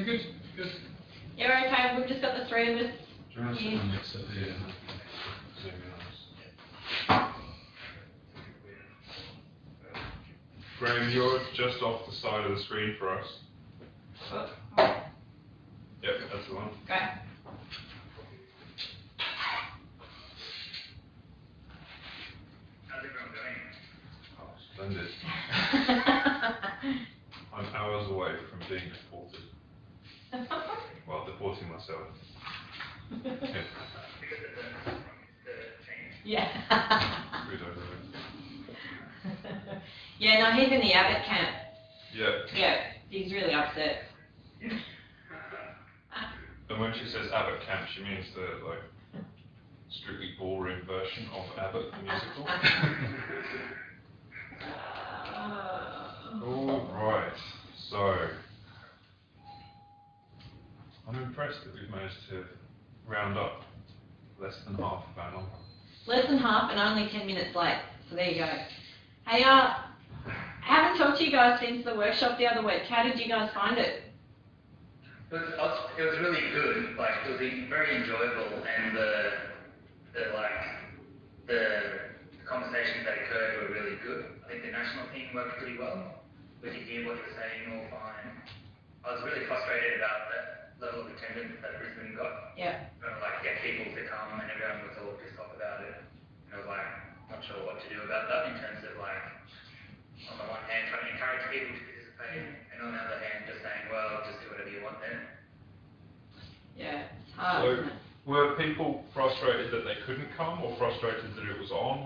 Yeah, good, good. Yeah, we're okay. We've just got the three of us. Do you want to sit Yeah. next to the Graham, you're just off the side of the screen for us. Oh. Yep, that's the one. Great. How's everyone going? Oh, splendid. I'm hours away from being deported. Well, deporting myself. Yeah. Yeah. Good over Yeah, no, he's in the Abbott camp. there. Yeah. Yeah, he's really upset. And when she says Abbott camp, she means the like strictly boring version of Abbott the musical. All right. So I'm impressed that we've managed to round up less than half of our number. Less than half and only 10 minutes late. So there you go. Hey, I haven't talked to you guys since the workshop the other week. How did you guys find it? It was really good. Like, it was very enjoyable, and the conversations that occurred were really good. I think the national team worked pretty well. We could hear what you were saying all fine. I was really frustrated about that level of attendance that Brisbane got. Yeah. Trying to like get people to come, and everyone was all pissed off about it. And I was like, not sure what to do about that in terms of like, on the one hand, trying to encourage people to participate, and on the other hand, just saying, well, just do whatever you want then. Yeah, it's hard, So, isn't it? were people frustrated that they couldn't come, or frustrated that it was on?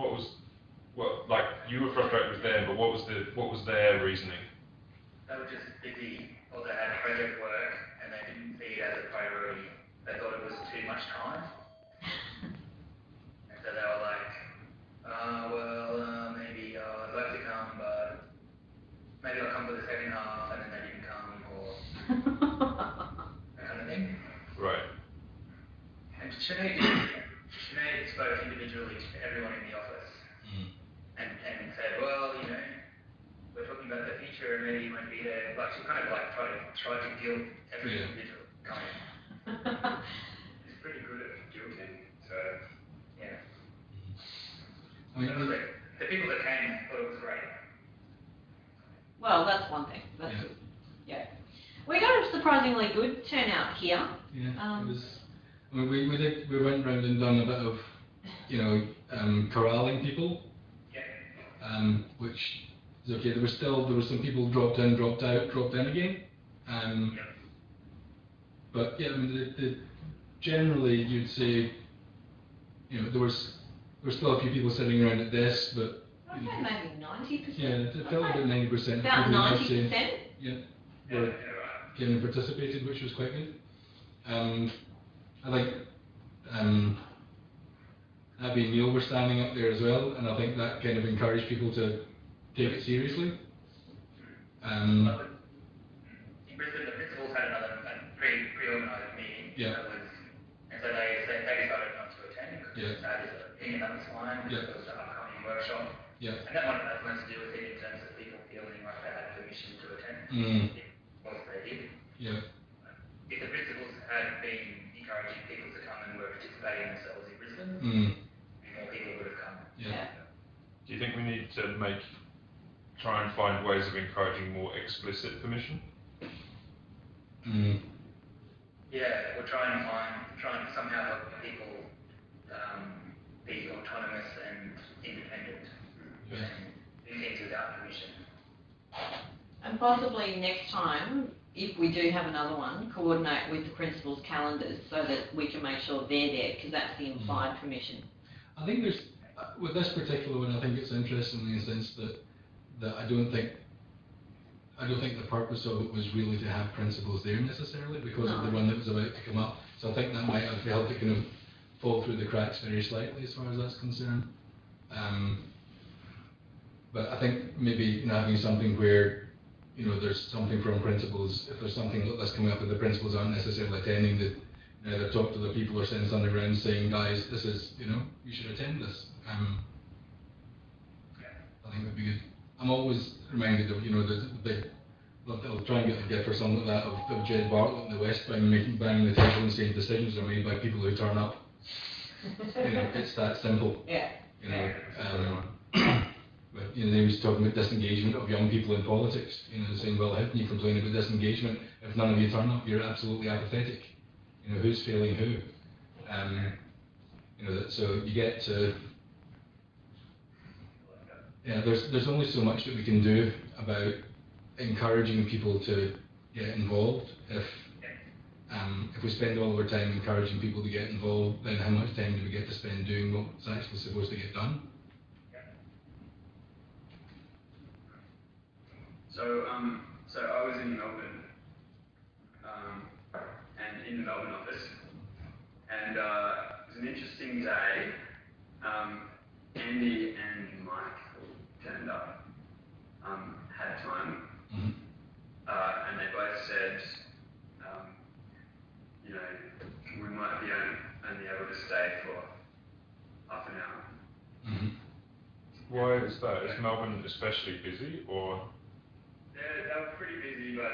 Like you were frustrated with them, but what was their reasoning? They were just busy, or they had project work, and they didn't see it as a priority. They thought it was too much time. And so they were like, maybe I'd like to come, but maybe I'll come for the second half, and then they didn't come, or that kind of thing. Right. And Sinead spoke individually to everyone in the office, and said, well, you know, we're talking about the future, and maybe you won't be there. Like, she kind of like tried to guilt every individual coming. It's pretty good at guilting, so yeah. I mean, The people that came thought it was great. Well, that's one thing. That's yeah. good. Yeah. We got a surprisingly good turnout here. Yeah, it was. I mean, we went round and done a bit of, you know, corralling people. Yeah. Which is okay. There were some people dropped in, dropped out, dropped in again. But yeah, I mean, generally you'd say, you know, there was still a few people sitting around at desks, but I'd say maybe 90%. yeah, it felt about 90%. About 90%. Yeah, came and participated, which was quite good. I think Abby and Neil were standing up there as well, and I think that kind of encouraged people to take it seriously. In Brisbane, the principals had another pre-organised meeting. Yeah. And so they decided not to attend because Abby's opinion that was fine because it was an upcoming workshop. Yeah. And that might have much to do with it in terms of people feeling like they had permission to attend. Well, they did. Yeah. If the principals had been encouraging people to come and were participating themselves in Brisbane, more people would have come. Yeah. Do you think we need to try and find ways of encouraging more explicit permission? Yeah, we're trying to somehow help people be autonomous and independent and do things without permission. And possibly next time, if we do have another one, coordinate with the principals' calendars so that we can make sure they're there, because that's the implied permission. I think there's, with this particular one, I think it's interesting in the sense that I don't think the purpose of it was really to have principals there necessarily because of the one that was about to come up. So I think that might have helped to kind of fall through the cracks very slightly as far as that's concerned. But I think maybe, you know, having something where, you know, there's something from principals, if there's something like this coming up and the principals aren't necessarily attending, that either talk to the people or send something around saying, guys, this is, you know, you should attend this. I think would be good. I'm always reminded of, you know, the I'll try and get a gif or something like that of Jed Bartlett in the West banging the table and saying decisions are made by people who turn up. It's that simple. Yeah. But they was talking about disengagement of young people in politics. Saying, well, how can you complain about disengagement if none of you turn up? You're absolutely apathetic. Who's failing who? So you get to. There's only so much that we can do about encouraging people to get involved. If we spend all of our time encouraging people to get involved, then how much time do we get to spend doing what's actually supposed to get done? So I was in Melbourne, and in the Melbourne office, and it was an interesting day. Andy and Mike turned up, had time, and they both said, we might be only able to stay for half an hour. Why is that? Is Melbourne especially busy, or? They were pretty busy, but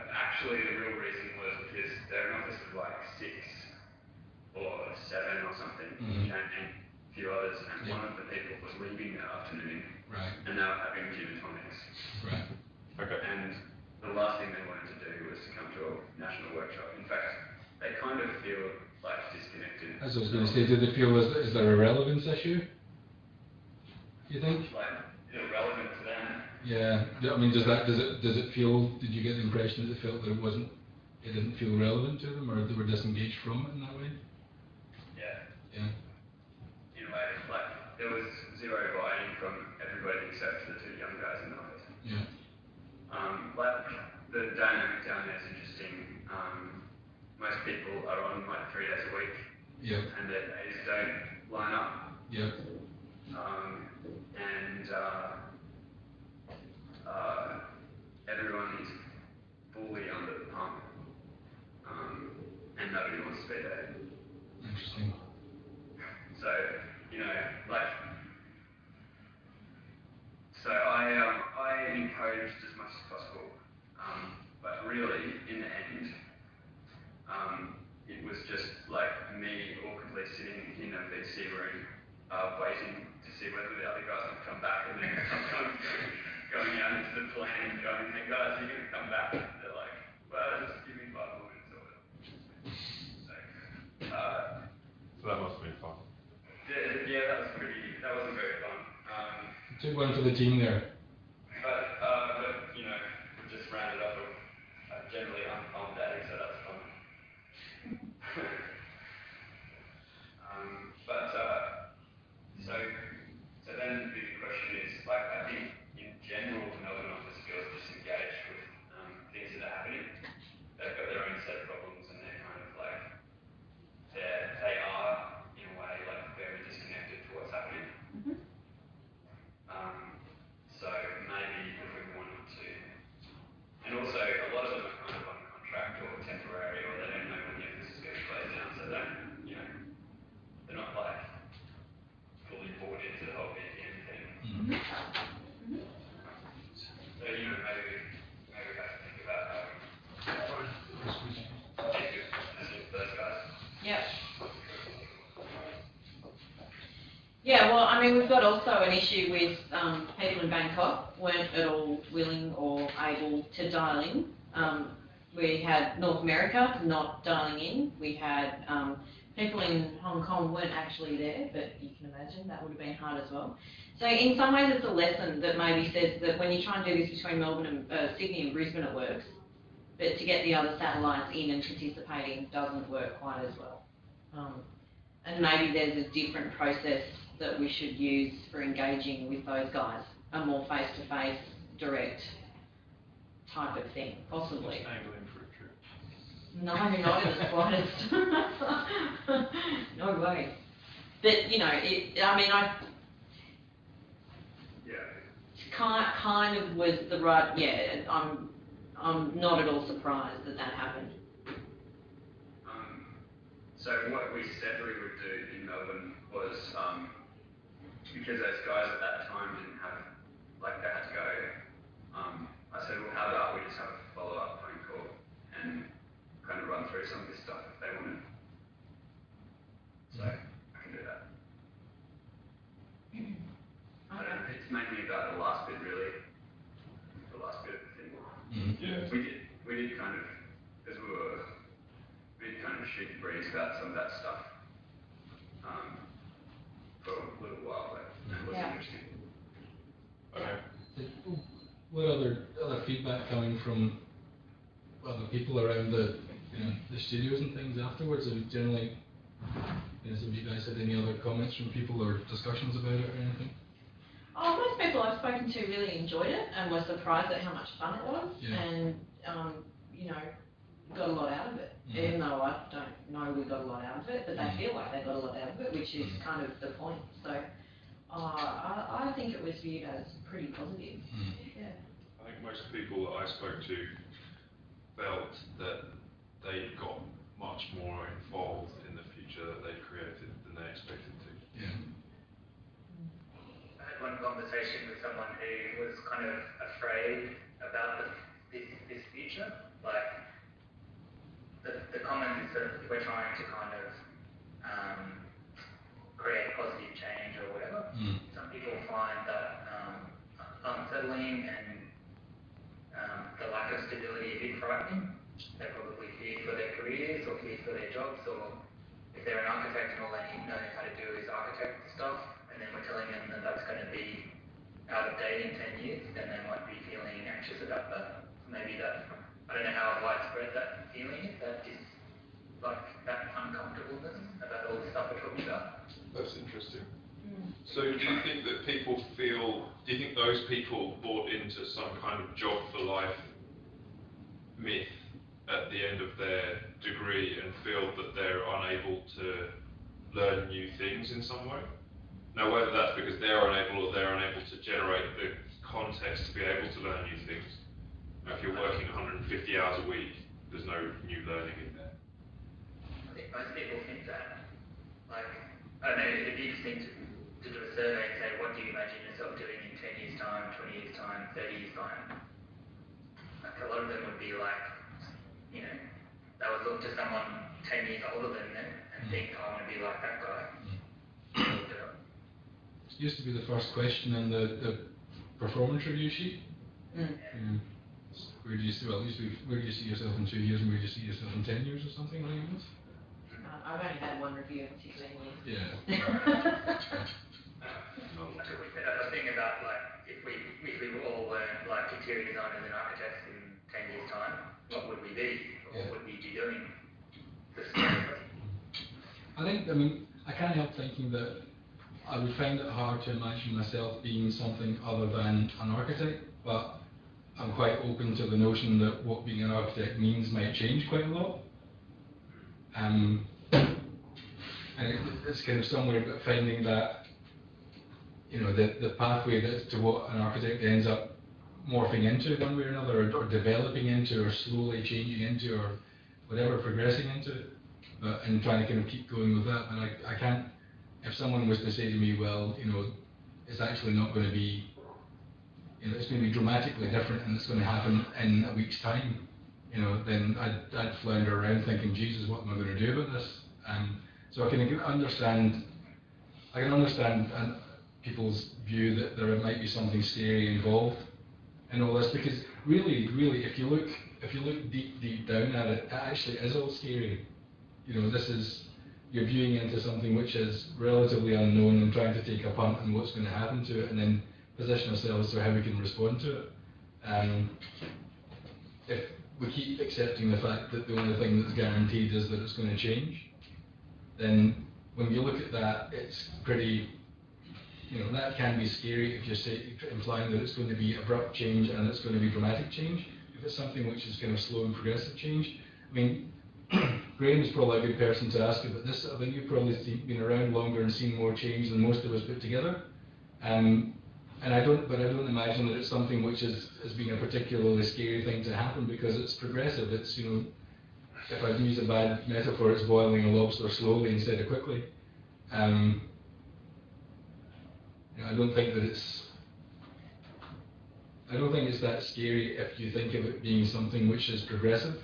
actually the real reason was because they're an office of like 6 or 7 or something, and a few others, and one of the people was leaving that afternoon, and they were having gin and tonics. Right. Okay. And the last thing they wanted to do was to come to a national workshop. In fact, they kind of feel like disconnected. As I was going to say, do they feel is there a relevance issue? You think? Like irrelevant to them. Yeah. I mean, does it feel? Did you get the impression that it felt that it didn't feel relevant to them, or they were disengaged from it in that way? Yeah. Yeah. In a way, like there was zero buy-in from everybody except for the 2 young guys in the office. Yeah. Like the dynamic down there is interesting. Most people are on like 3 days a week. Yeah. And their days don't line up. Yeah. Everyone is fully under the pump, and nobody wants to be there. Interesting. So, I encouraged as much as possible, but really, in the end, it was just like me awkwardly sitting in a VC room, waiting to see whether the other guys would come back, and then sometimes going out into the plane and going, hey guys, are you going to come back? And they're like, well, just give me 5 more minutes or whatever. So that must have been fun. Yeah, that wasn't very fun. Took one for the team there. But we just rounded up a generally unfun day, so that's fun. So then the big question is, like, I think in general the Melbourne office feels disengaged with things that are happening. They've got their own set of problems, and they're kind of like, they are in a way like very disconnected to what's happening. So maybe if we wanted to, and also a lot of them are kind of on contract or temporary, or they don't know when the office is going to close down, so they're not like fully bought into the whole BPM thing. So maybe we have to think about how those guys. Yep. Yeah, well, I mean, we've got also an issue with people in Bangkok weren't at all willing or able to dial in. We had North America not dialing in. We had people in Hong Kong weren't actually there, but you can imagine that would have been hard as well. So in some ways it's a lesson that maybe says that when you try and do this between Melbourne and Sydney and Brisbane it works, but to get the other satellites in and participating doesn't work quite as well. And maybe there's a different process that we should use for engaging with those guys, a more face-to-face, direct type of thing, possibly. Just angling for a trip. No, not in the slightest. No way. But kind of was the right. Yeah, I'm not at all surprised that happened. So what we said we would do in Melbourne was, because those guys at that time didn't have, like they had to go, I said, well, how about we just have a follow-up phone call and kind of run through some of this stuff if they want it. So I can do that. I don't know, it's mainly about the last bit really, the last bit of the thing. Yeah. We did kind of, as we did kind of shoot the breeze about some of that stuff for a little while, but it was interesting. Okay. What other feedback coming from other people around the the studios and things afterwards? Have you generally, have you guys had any other comments from people or discussions about it or anything? Oh, most people I've spoken to really enjoyed it and were surprised at how much fun it was, and got a lot out of it. Even though I don't know we got a lot out of it, but they feel like they got a lot out of it, which is kind of the point. So I think it was viewed as pretty positive. Yeah. I think most people that I spoke to felt that they got much more involved in the future that they created than they expected to. Yeah. I had one conversation with someone who was kind of afraid about this future. Like, the comment is that we're trying to kind of create positive change or whatever. Some people find that unsettling and the lack of stability a bit frightening. They probably fear for their careers or fear for their jobs, or if they're an architect and all they know how to do is architect stuff, and then we're telling them that that's going to be out of date in 10 years, then they might be feeling anxious about that. Maybe that, I don't know how widespread that feeling is, like that uncomfortableness about all the stuff we're talking about. That's interesting. So do you think that do you think those people bought into some kind of job for life myth at the end of their degree and feel that they're unable to learn new things in some way? Now, whether that's because they're unable or they're unable to generate the context to be able to learn new things. Now, if you're working 150 hours a week, there's no new learning in there. I think most people think that. Like, I don't know, it'd be interesting to do a survey and say, what do you imagine yourself doing in 10 years' time, 20 years' time, 30 years' time? Like, a lot of them would be like, they would look to someone 10 years older than them and think, I want to be like that guy. It used to be the first question in the performance review sheet. Where do you see yourself in 2 years, and where do you see yourself in 10 years or something like this? I've only had one review in 16 years. Yeah. I was thinking about, like, if we all weren't like interior designers and architects in 10 years' time, what would we be? What would we be doing? I can't help thinking that I would find it hard to imagine myself being something other than an architect, but I'm quite open to the notion that what being an architect means might change quite a lot. And it's kind of somewhere about finding that, the pathway to what an architect ends up morphing into one way or another, or developing into, or slowly changing into, or whatever, progressing into, and trying to kind of keep going with that. And I can't, if someone was to say to me, well, it's actually not going to be, it's going to be dramatically different and it's going to happen in a week's time, then I'd flounder around thinking, Jesus, what am I going to do about this? So I can understand people's view that there might be something scary involved in all this, because really, if you look deep down at it, it actually is all scary. You're viewing into something which is relatively unknown and trying to take a punt on what's going to happen to it, and then position ourselves to how we can respond to it. If we keep accepting the fact that the only thing that's guaranteed is that it's going to change, then when you look at that, it's pretty, that can be scary if you're implying that it's going to be abrupt change and it's going to be dramatic change. If it's something which is kind of slow and progressive change, Graham's probably a good person to ask about this. I think you've probably been around longer and seen more change than most of us put together. And I don't imagine that it's something which is being a particularly scary thing to happen, because it's progressive. It's, if I use a bad metaphor, it's boiling a lobster slowly instead of quickly. I don't think that I don't think it's that scary if you think of it being something which is progressive.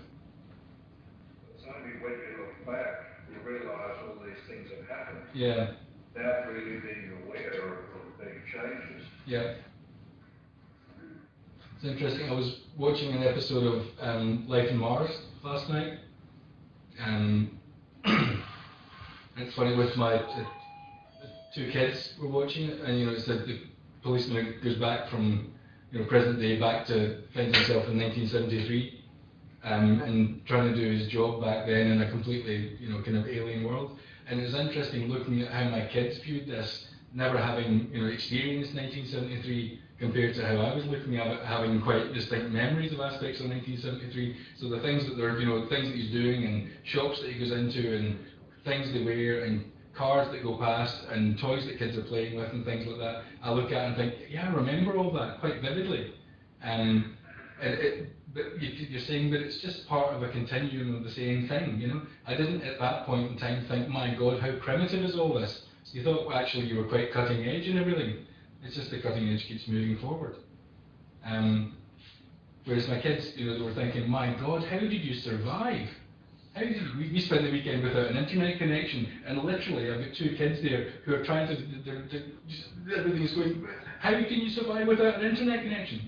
It's only when you look back, you realise all these things have happened. Yeah. Without really being aware of big changes. Yeah. It's interesting. I was watching an episode of Life on Mars last night. It's funny, with my two kids were watching it, and it said the policeman goes back from present day back to find himself in 1973, and trying to do his job back then in a completely kind of alien world. And it was interesting looking at how my kids viewed this, never having experienced 1973 compared to how I was looking at it, having quite distinct memories of aspects of 1973. So the things that things that he's doing, and shops that he goes into, and things they wear, and cars that go past, and toys that kids are playing with, and things like that, I look at and think, yeah, I remember all that quite vividly. But you're saying that it's just part of a continuum of the same thing, I didn't at that point in time think, my God, how primitive is all this? So you thought, well, actually, you were quite cutting edge and everything. It's just the cutting edge keeps moving forward. Whereas my kids, they were thinking, my God, how did you survive? We spent the weekend without an internet connection, and literally I've got two kids there who are trying to, everything's going, how can you survive without an internet connection,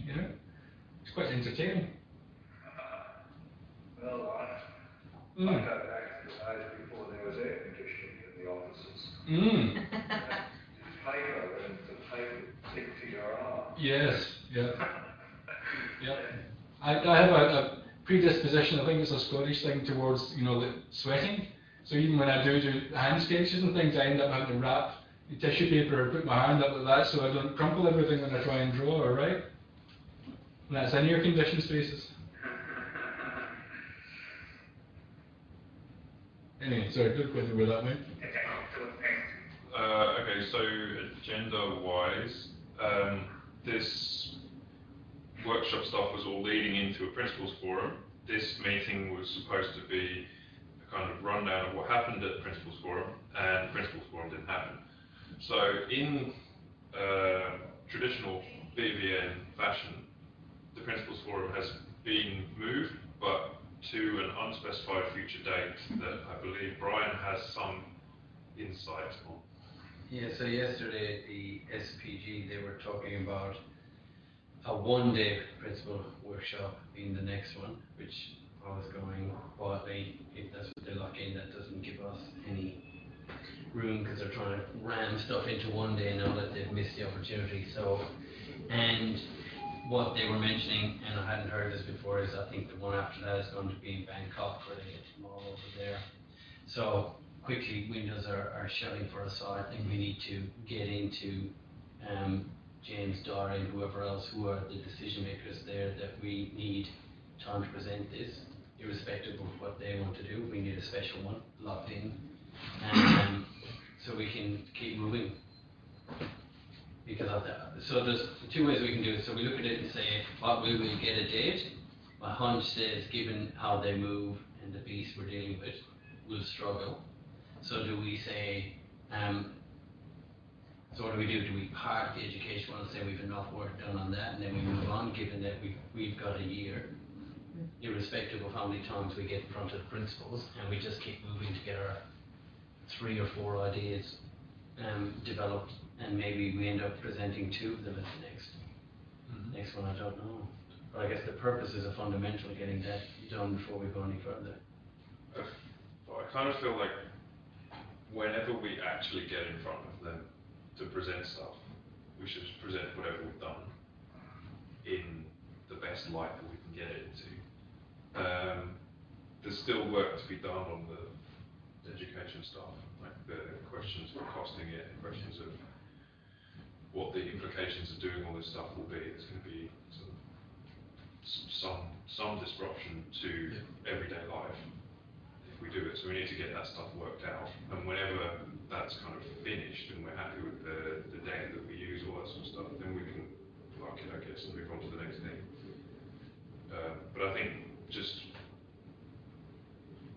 It's quite entertaining. Well, I go back to the days before there was air conditioning in the offices. Paper and the paper stick to your arm. Yes, yeah. Yeah. I have a predisposition, I think it's a Scottish thing, towards, sweating. So even when I do hand sketches and things, I end up having to wrap the tissue paper or put my hand up like that so I don't crumple everything when I try and draw, alright? And that's in air-conditioned spaces. Anyway, sorry, good question where that went. Okay, so agenda-wise, this workshop stuff was all leading into a principals forum. This meeting was supposed to be a kind of rundown of what happened at the principals forum, and the principals forum didn't happen. So in traditional BVN fashion, the principals forum has been moved, but to an unspecified future date that I believe Brian has some insight on. Yeah, so yesterday at the SPG they were talking about a one-day principal workshop being the next one, which I was going quietly, if that's what they lock in, that doesn't give us any room because they're trying to ram stuff into one day now that they've missed the opportunity. So, and what they were mentioning, and I hadn't heard this before, is I think the one after that is going to be in Bangkok, where they get them all over there. So quickly, windows are shutting for us, so I think we need to get into James, Doherty, and whoever else who are the decision makers there, that we need time to present this, irrespective of what they want to do. We need a special one locked in, so we can keep moving. Because of that. So there's two ways we can do it. So we look at it and say, what will we get a date? My hunch says, given how they move and the beast we're dealing with, we'll struggle. So do we say, so what do we do? Do we park the education one and say we've enough work done on that, and then we move on, given that we've got a year, irrespective of how many times we get in front of the principals, and we just keep moving to get our 3 or 4 ideas developed, and maybe we end up presenting 2 of them at the next one, I don't know. But I guess the purpose is a fundamental getting that done before we go any further. But I kind of feel like whenever we actually get in front of them to present stuff, we should present whatever we've done in the best light that we can get it into. There's still work to be done on the education stuff, like the questions of costing it, questions of what the implications of doing all this stuff will be. There's going to be sort of some disruption to everyday life if we do it. So we need to get that stuff worked out. And whenever that's kind of finished and we're happy with the data that we use, all that sort of stuff, then we can mark it, I guess, and move on to the next thing. But I think just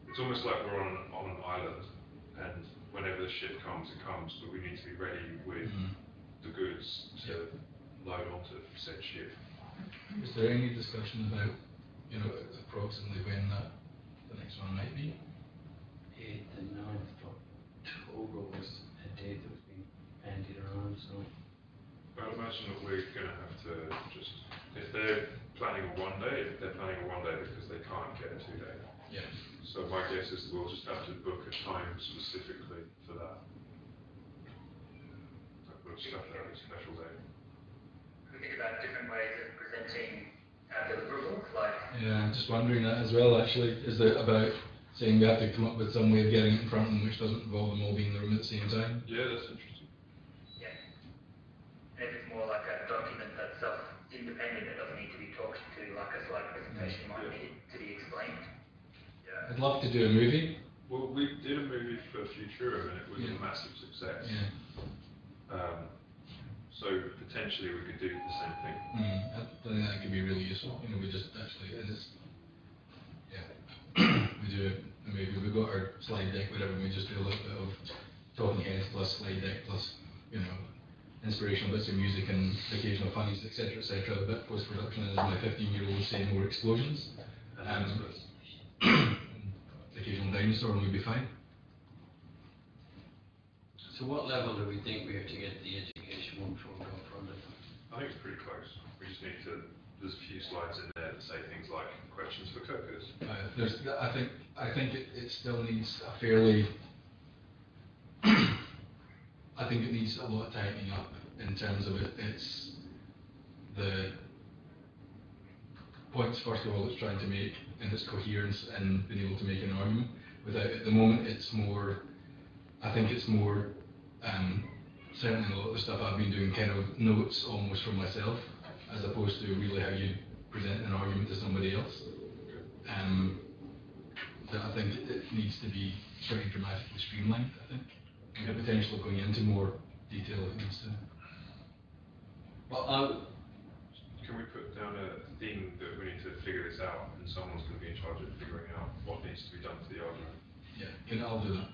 it's almost like we're on an island, and whenever the ship comes, it comes. But we need to be ready with the goods to load onto said ship. Is there any discussion about, you know, approximately when the next one might be? 8th and 9th of October was a date that was being bandied around, so. I imagine that we're going to have to just, if they're planning a 1 day, they're planning a 1 day because they can't get a 2 day. Yeah. So my guess is that we'll just have to book a time specifically for that. Like we'll just have to have a special day. We think about different ways of presenting our deliverables, like Yeah, I'm just wondering that as well, actually. Is it about saying we have to come up with some way of getting it in front of them which doesn't involve them all being in the room at the same time? Yeah, that's interesting. yeah. And if it's more like a document that's self-independent, it doesn't need to be talked to like a slide presentation, it might need to be explained. Yeah. I'd love to do a movie. Well, we did a movie for Futurum and it was Yeah. a massive success. Yeah. So potentially we could do the same thing. I think that could be really useful. You know, we just actually, we do a movie, we've got our slide deck, whatever, and we just do a little bit of talking heads plus slide deck plus, you know, inspirational bits of music and occasional funnies, etc., etc. A bit post-production, and as my 15-year-old saying, more explosions. Occasional dinosaur and we'll be fine. So what level do we think we have to get the education one before we go further? I think it's pretty close. We just need to, there's a few slides in there that say things like questions for cookers. I think it still needs a fairly, I think it needs a lot of tightening up in terms of it's the points, first of all, it's trying to make and its coherence and being able to make an argument. Without, at the moment, it's more, I think it's more, certainly a lot of the stuff I've been doing kind of notes almost for myself, as opposed to really how you present an argument to somebody else. That I think it needs to be pretty dramatically streamlined, I think. And the potential of going into more detail if it needs to. Well, Can we put down a thing that we need to figure this out and someone's going to be in charge of figuring out what needs to be done to the argument? Yeah, I'll do that.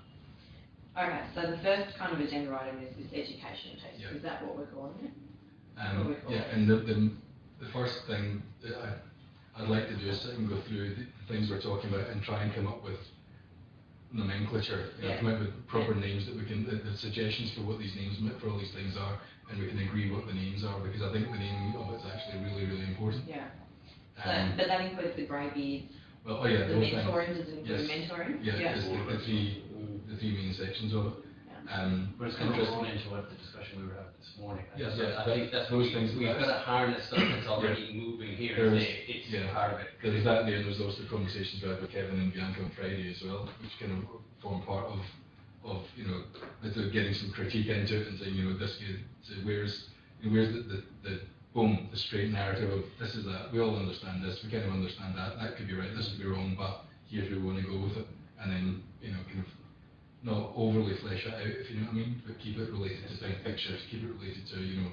Okay, so the first kind of agenda item is this education piece. Yeah. Is that what we're calling it? And the first thing that I'd like to do is sit and go through the things we're talking about and try and come up with nomenclature, come up with proper names that we can, the suggestions for what these names for all these things are, and we can agree what the names are, because I think the name of it's actually really, really important. Yeah. But that includes the greybeards. Well, the whole thing. mentoring, does it include Yes. mentoring? Yeah, it's the three main sections of it. but it's going to roll into what the discussion we were having this morning. Yes, I think that's those what things. we've got to harness stuff that's already moving here and say it's part of it. There's that there, and there's also the conversations we had with Kevin and Bianca on Friday as well, which kind of form part of you know, getting some critique into it and saying, you know, this where's the boom, the straight narrative of this is that, we all understand this, we kind of understand that could be right, this could be wrong, but here's where we want to go with it, and then, you know, kind of not overly flesh it out, if you know what I mean, but keep it related to big pictures, keep it related to, you know,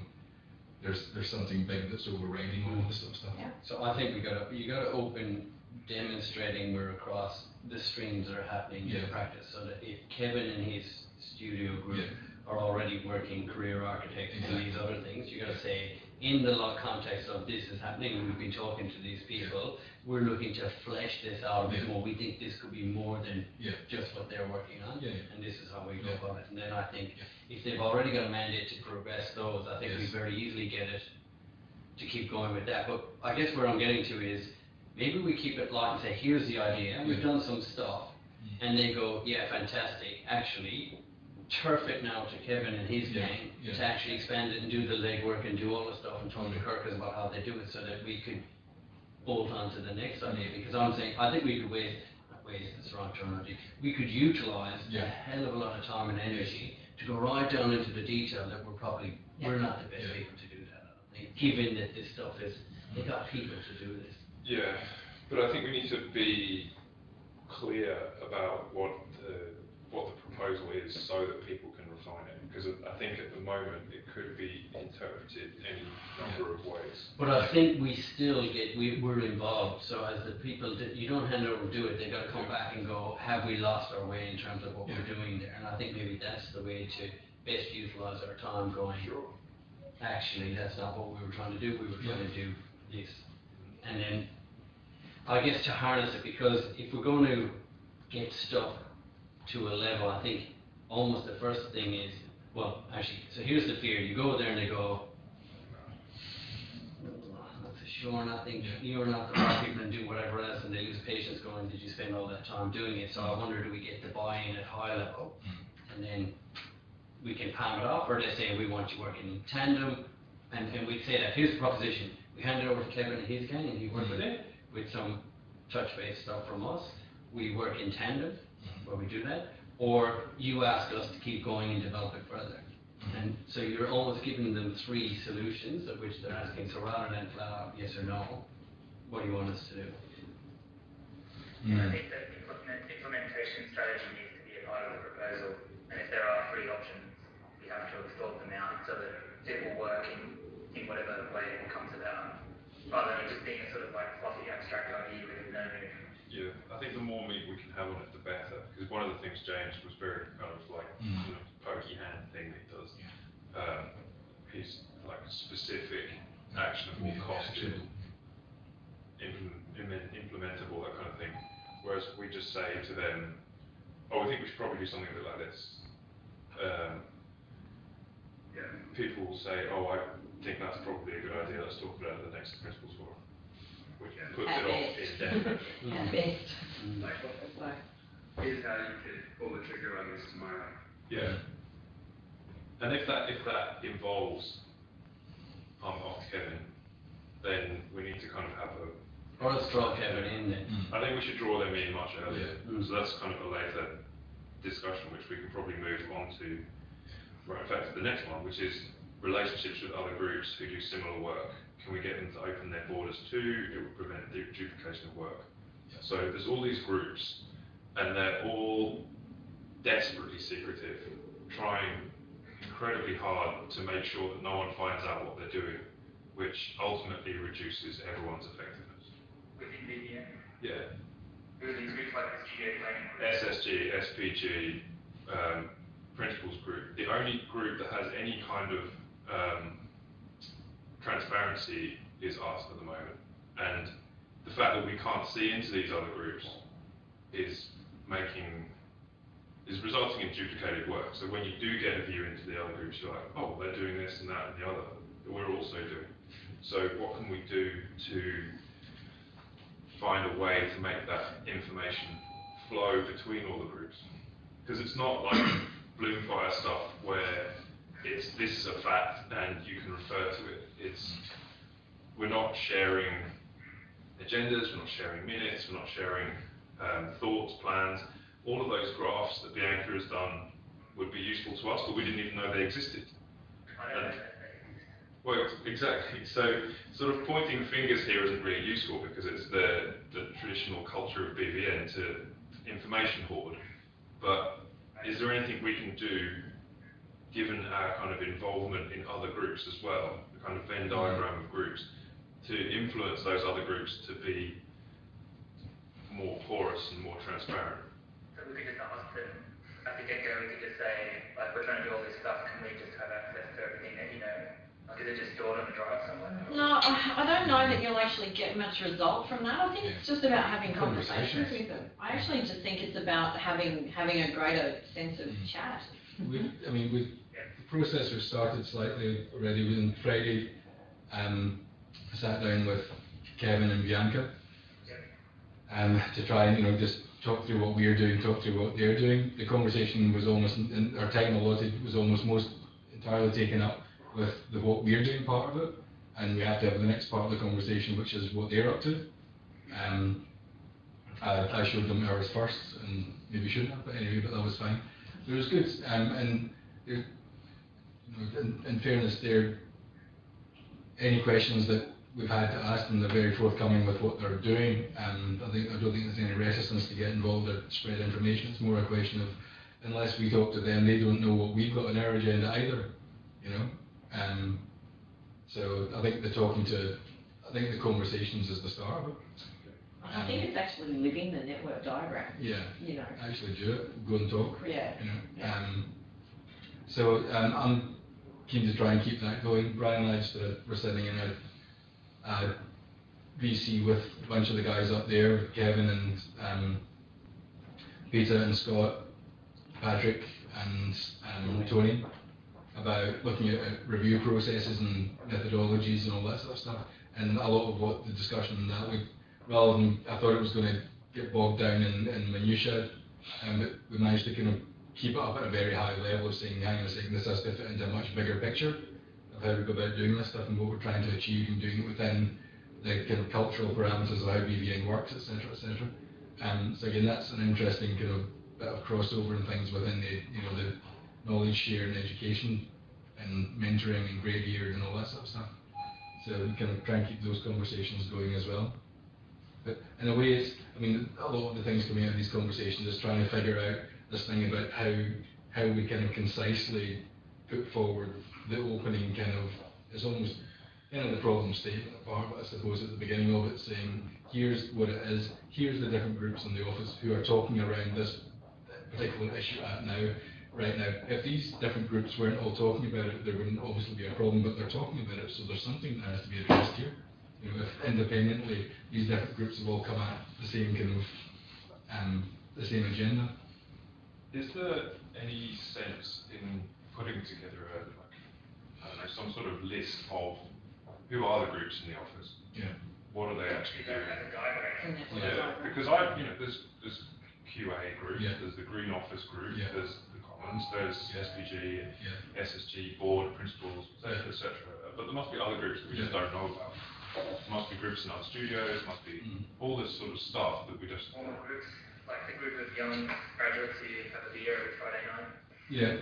there's something big that's overriding all this sort of stuff. Yeah. So I think you got to open demonstrating where across the streams that are happening in practice, so that if Kevin and his studio group are already working career architects and these other things, you got to say, in the context of this is happening, and we've been talking to these people, we're looking to flesh this out a bit more. We think this could be more than just what they're working on, and this is how we go about it. And then I think if they've already got a mandate to progress those, I think we very easily get it to keep going with that. But I guess where I'm getting to is, maybe we keep it locked and say, here's the idea, and we've done some stuff, and they go, yeah, fantastic, actually, turf it now to Kevin and his gang to actually expand it and do the legwork and do all the stuff and talk to Kirkus about how they do it, so that we could bolt on to the next idea. Because I'm saying, I think we could waste is the wrong terminology, we could utilize a hell of a lot of time and energy to go right down into the detail that we're not the best people to do that, I don't think, given that this stuff is, they got people to do this. Yeah, but I think we need to be clear about what the proposal is so that people can refine it, because I think at the moment it could be interpreted any number of ways. But I think we still we're involved, so as the people, you don't hand over and do it, they've got to come back and go, have we lost our way in terms of what we're doing there? And I think maybe that's the way to best utilize our time going, actually, that's not what we were trying to do, we were trying to do least. And then, I guess to harness it, because if we're going to get stuck to a level, I think almost the first thing is, well, actually, so here's the fear. You go there and they go, not so sure, and I think you're not the right people and do whatever else, and they lose patience going, did you spend all that time doing it? So I wonder, do we get the buy-in at high level, and then we can palm it off, or they say, we want you working in tandem, and we'd say that, here's the proposition. We hand it over to Kevin and his gang, and he works with it, with some touch-based stuff from us. We work in tandem, where we do that, or you ask us to keep going and develop it further. And so you're almost giving them three solutions, of which they're asking, so rather than flat out yes or no, what do you want us to do? I think that implementation strategy needs to be a part of the proposal, and if there are three options, we have to have thought them out so that it will work in whatever way it comes about, rather than just being a sort of like fluffy abstract idea with no. Yeah, I think the more meat we can have on it, the better. Because one of the things James was very kind of like, you know, pokey hand thing that he does. He's like specific, actionable, costed, implementable, that kind of thing. Whereas we just say to them, oh, we think we should probably do something a bit like this. People will say, oh, I think that's probably a good idea, let's talk about it at the next principals forum. Which puts it off indefinitely. At best. Here's how you could pull the trigger on this tomorrow. Yeah. And if that involves off Kevin, then we need to kind of have a. Or let's draw Kevin in then. I think we should draw them in much earlier. So that's kind of a later discussion, which we can probably move on to. Right, in fact, the next one, which is relationships with other groups who do similar work. Can we get them to open their borders too? It would prevent the duplication of work. So there's all these groups, and they're all desperately secretive, trying incredibly hard to make sure that no one finds out what they're doing, which ultimately reduces everyone's effectiveness. Within BVM? Yeah. Who are these groups like SSG, SSG, SPG, Principals Group. The only group that has any kind of transparency is us at the moment, and the fact that we can't see into these other groups is resulting in duplicated work. So when you do get a view into the other groups, you're like, oh, they're doing this and that and the other that we're also doing. So what can we do to find a way to make that information flow between all the groups? Because it's not like Bloomfire stuff where this is a fact and you can refer to it. We're not sharing agendas, we're not sharing minutes, we're not sharing thoughts, plans. All of those graphs that Bianca has done would be useful to us, but we didn't even know they existed. Well, exactly. So sort of pointing fingers here isn't really useful because it's the traditional culture of BVN to information hoard. But is there anything we can do, given our kind of involvement in other groups as well, the kind of Venn diagram of groups, to influence those other groups to be more porous and more transparent? So we could just ask them, at the get-go, we could just say, like, we're trying to do all this stuff, can we just have access to everything that you know? Like, is it just stored on a drive somewhere? No, I don't know that you'll actually get much result from that. I think it's just about having conversations with them. I actually just think it's about having a greater sense of chat. The process was started slightly already. On Friday, I sat down with Kevin and Bianca to try and just talk through what we're doing, talk through what they're doing. The conversation was almost, our time allotted was almost most entirely taken up with the what we're doing part of it, and we have to have the next part of the conversation, which is what they're up to. I showed them ours first, and maybe shouldn't have, but anyway, but that was fine. It was good, and in fairness, any questions that we've had to ask them, they're very forthcoming with what they're doing, and I don't think there's any resistance to get involved or spread information. It's more a question of, unless we talk to them, they don't know what we've got on our agenda either, so I think the conversations is the start of it. I think it's actually living the network diagram. Yeah. Actually do it, go and talk. Yeah. So I'm keen to try and keep that going. Brian and I we're sitting in a VC with a bunch of the guys up there, with Kevin and Peter and Scott, Patrick and Tony, about looking at review processes and methodologies and all that sort of stuff. And a lot of what the discussion on that would, rather than, I thought it was going to get bogged down in minutiae, but we managed to kind of keep it up at a very high level of saying, hang on a second, this has to fit into a much bigger picture of how we go about doing this stuff and what we're trying to achieve and doing it within the kind of cultural parameters of how BVN works, etc., etc. So again, that's an interesting kind of bit of crossover and things within the knowledge share and education and mentoring and grey beard and all that sort of stuff. So we kind of try and keep those conversations going as well. But in a way, it's, I mean, a lot of the things coming out of these conversations is trying to figure out this thing about how we kind of concisely put forward the opening kind of, it's almost kind of the problem statement part, but I suppose at the beginning of it saying, here's what it is, here's the different groups in the office who are talking around this particular issue right now. If these different groups weren't all talking about it, there wouldn't obviously be a problem, but they're talking about it, so there's something that has to be addressed here. You know, if independently these different groups have all come at the same kind of, the same agenda. Is there any sense in putting together I don't know, some sort of list of who are the groups in the office? Yeah. What are they actually doing? Yeah. Because there's QA group, there's the Green Office group, there's the Commons, there's SPG, SSG, board, principals, etc., etc. But there must be other groups that we just don't know about. There must be groups in other studios, must be all this sort of stuff that we just... All the groups, like the group of young graduates who have a beer every Friday night. Yeah.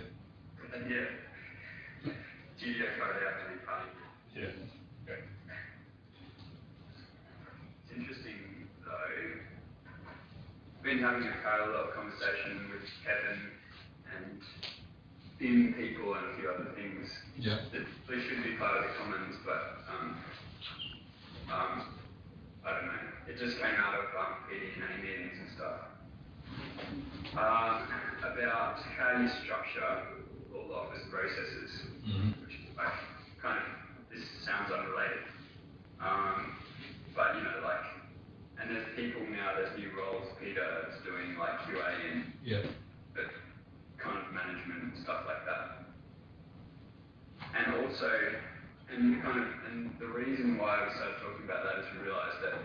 And then, Studio Friday afternoon party. Yeah. Okay. It's interesting though. Been having a parallel conversation with Kevin and BIM people and a few other things. Yeah. That they should be part of the Commons, but I don't know. It just came out of PDNA meetings and stuff. About how you structure all the office processes, which is like kind of, this sounds unrelated, but you know, like, and there's people now, there's new roles. Peter is doing like QA and but kind of management and stuff like that. And also, and the reason why we started talking about that is we realised that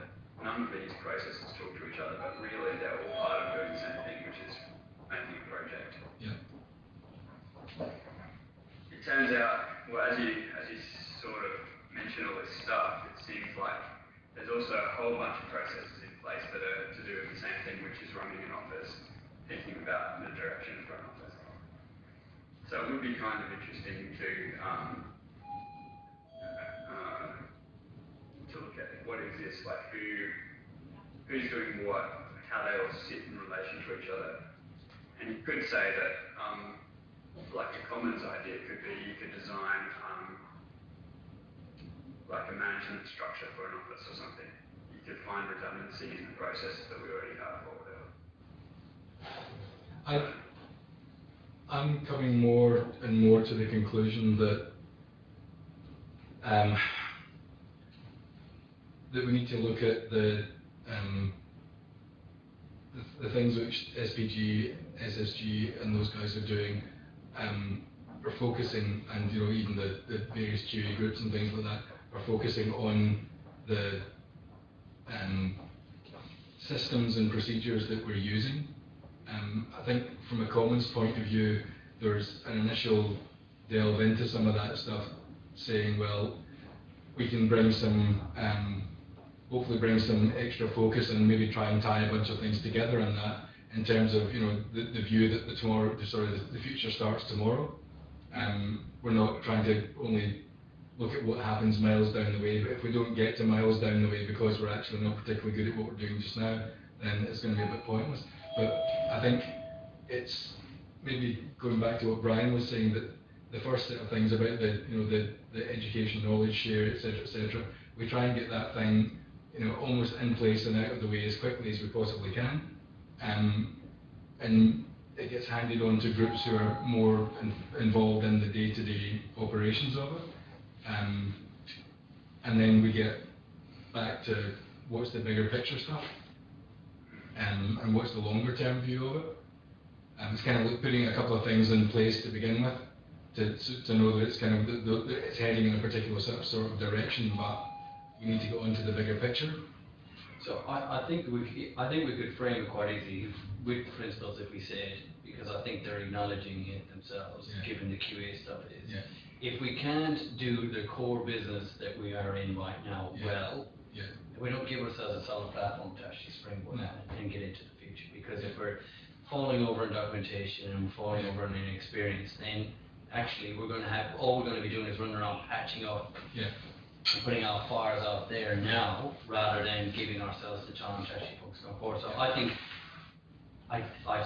none of these processes talk to each other, but really they're all part of doing the same thing, which is making a project. Yeah. It turns out, well, as you sort of mention all this stuff, it seems like there's also a whole bunch of processes in place that are to do with the same thing, which is running an office, thinking about the direction for an office. So it would be kind of interesting to look at what exists, like who's doing what, how they all sit in relation to each other. And you could say that, like a commons idea could be you could design like a management structure for an office or something. You could find redundancy in the processes that we already have or whatever. I'm coming more and more to the conclusion that that we need to look at the things which SPG, SSG, and those guys are doing, are focusing, and you know, even the various QA groups and things like that are focusing on the systems and procedures that we're using. I think from a commons point of view, there's an initial delve into some of that stuff, saying, well, we can bring some, hopefully bring some extra focus and maybe try and tie a bunch of things together on that, in terms of, you know, the view that the future starts tomorrow. We're not trying to only look at what happens miles down the way, but if we don't get to miles down the way because we're actually not particularly good at what we're doing just now, then it's going to be a bit pointless. But I think it's maybe going back to what Brian was saying, that the first set of things about the education, knowledge share, etc., we try and get that thing, you know, almost in place and out of the way as quickly as we possibly can, and it gets handed on to groups who are more involved in the day-to-day operations of it, and then we get back to what's the bigger picture stuff, and what's the longer term view of it. It's kind of like putting a couple of things in place to begin with, to know that it's kind of that it's heading in a particular sort of direction, but we need to go into the bigger picture. So I think we could frame it quite easily with principles if we said, because I think they're acknowledging it themselves, given the QA stuff is. Yeah. If we can't do the core business that we are in right now well, we don't give ourselves a solid platform to actually springboard and get into the future. Because if we're falling over in documentation and we're falling over in inexperience, then actually we're going to have, all we're going to be doing is running around patching up, putting out fires out there now, rather than giving ourselves the challenge to actually focus on forward. So I think I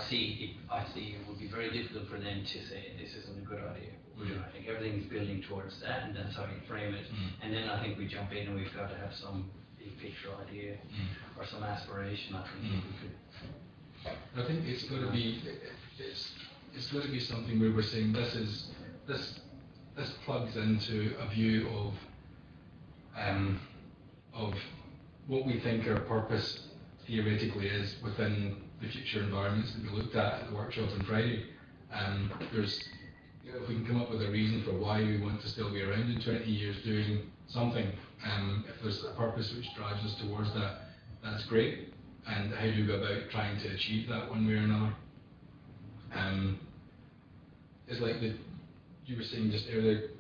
see it would be very difficult for them to say this isn't a good idea. I think everything's building towards that, and that's how you frame it. And then I think we jump in and we've got to have some big picture idea or some aspiration. I think we could. I think it's going to be it's going to be something where we're saying this plugs into a view of what we think our purpose theoretically is within the future environments that we looked at the workshop on Friday. If we can come up with a reason for why we want to still be around in 20 years doing something, if there's a purpose which drives us towards that, that's great. And how do we go about trying to achieve that one way or another? It's like you were saying just earlier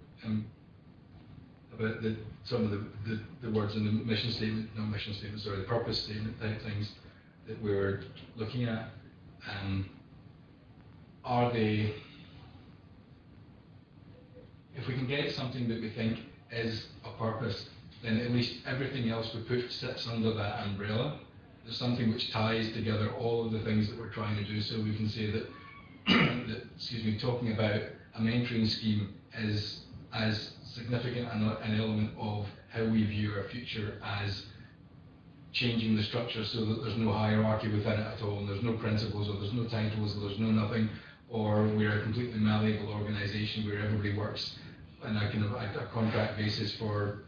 about some of the words in the mission statement, not mission statement, sorry, the purpose statement type things that we were looking at. Are they, if we can get something that we think is a purpose, then at least everything else we put sits under that umbrella. There's something which ties together all of the things that we're trying to do, so we can say that, talking about a mentoring scheme is as significant an element of how we view our future as changing the structure so that there's no hierarchy within it at all, and there's no principles, or there's no titles, or there's no nothing, or we're a completely malleable organisation where everybody works on a kind of a contract basis for,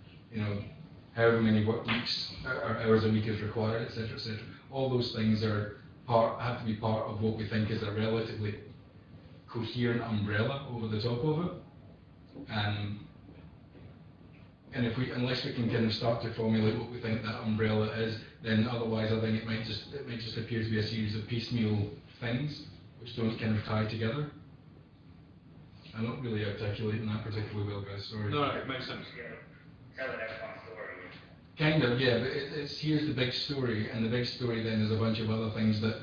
however many work weeks or hours a week is required, etc., etc. All those things have to be part of what we think is a relatively coherent umbrella over the top of it. And unless we can kind of start to formulate what we think that umbrella is, then otherwise I think it might just appear to be a series of piecemeal things which don't kind of tie together. I'm not really articulating that particularly well, guys. Sorry. No, it makes sense. Telling everyone's story. Kind of, yeah. But it's here's the big story, and the big story then is a bunch of other things that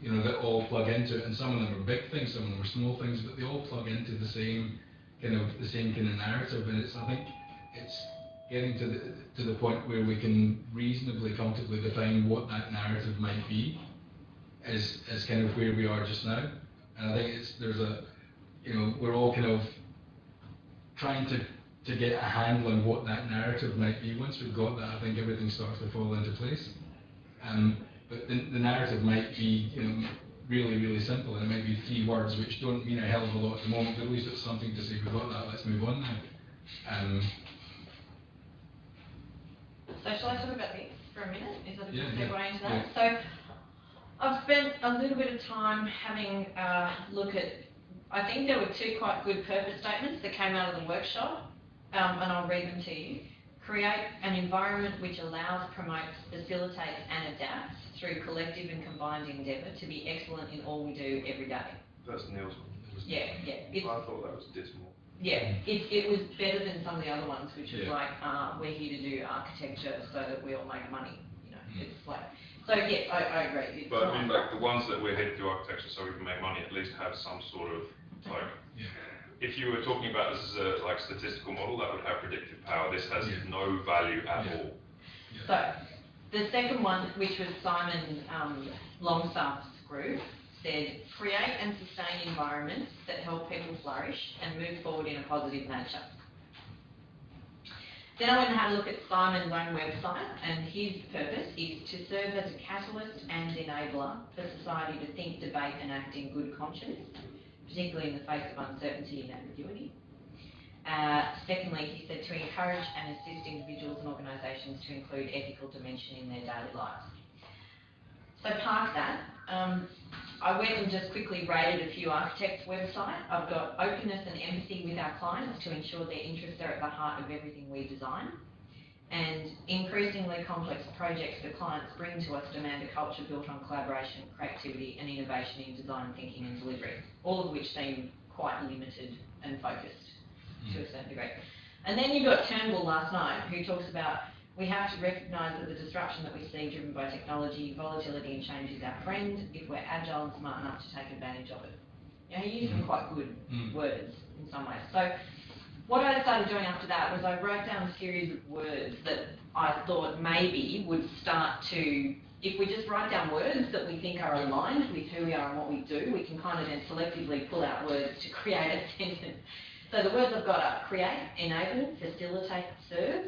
that all plug into it. And some of them are big things, some of them are small things, but they all plug into the same kind of narrative. And I think it's getting to the point where we can reasonably comfortably define what that narrative might be, is kind of where we are just now. And I think we're all kind of trying to get a handle on what that narrative might be. Once we've got that, I think everything starts to fall into place. But the narrative might be really, really simple, and it might be 3 words which don't mean a hell of a lot at the moment, but at least it's something to say, we've got that, let's move on now. So shall I talk about this for a minute? Is that a good segue into that? Yeah. So I've spent a little bit of time having a look at, I think there were 2 quite good purpose statements that came out of the workshop, and I'll read them to you. Create an environment which allows, promotes, facilitates and adapts through collective and combined endeavour to be excellent in all we do every day. That's Neil's one. Yeah. I thought that was dismal. Yeah, it was better than some of the other ones, which was like, we're here to do architecture so that we all make money. It's like, so yeah, I agree. It's but I mean, like the ones that we're here to do architecture so we can make money, at least have some sort of if you were talking about this as a statistical model that would have predictive power, this has no value at all. So the second one, which was Simon Longstaff's group, said create and sustain environments that help people flourish and move forward in a positive nature. Then I went and had a look at Simon's own website, and his purpose is to serve as a catalyst and enabler for society to think, debate and act in good conscience, particularly in the face of uncertainty and ambiguity. Secondly, he said to encourage and assist individuals and organisations to include ethical dimension in their daily lives. So park that. I went and just quickly rated a few architects' websites. I've got openness and empathy with our clients to ensure their interests are at the heart of everything we design. And increasingly complex projects the clients bring to us demand a culture built on collaboration, creativity and innovation in design thinking and delivery, all of which seem quite limited and focused to a certain degree. And then you've got Turnbull last night, who talks about we have to recognise that the disruption that we see driven by technology, volatility and change is our friend if we're agile and smart enough to take advantage of it. You know, he used some quite good words in some ways. So what I started doing after that was I wrote down a series of words that I thought maybe would start to, if we just write down words that we think are aligned with who we are and what we do, we can kind of then selectively pull out words to create a sentence. So the words I've got are create, enable, facilitate, serve,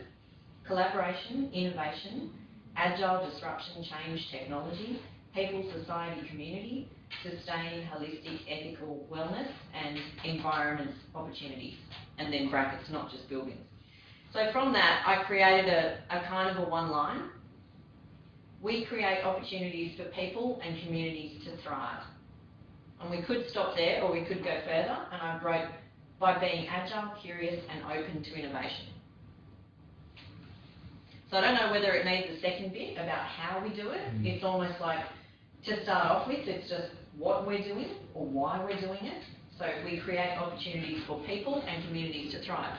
collaboration, innovation, agile, disruption, change, technology, people, society, community, sustain, holistic, ethical, wellness, and environment opportunities. And then brackets, not just buildings. So from that, I created a kind of a one line. We create opportunities for people and communities to thrive. And we could stop there or we could go further. And I wrote, by being agile, curious, and open to innovation. So I don't know whether it needs a second bit about how we do it. It's almost like, to start off with, it's just what we're doing or why we're doing it. So we create opportunities for people and communities to thrive.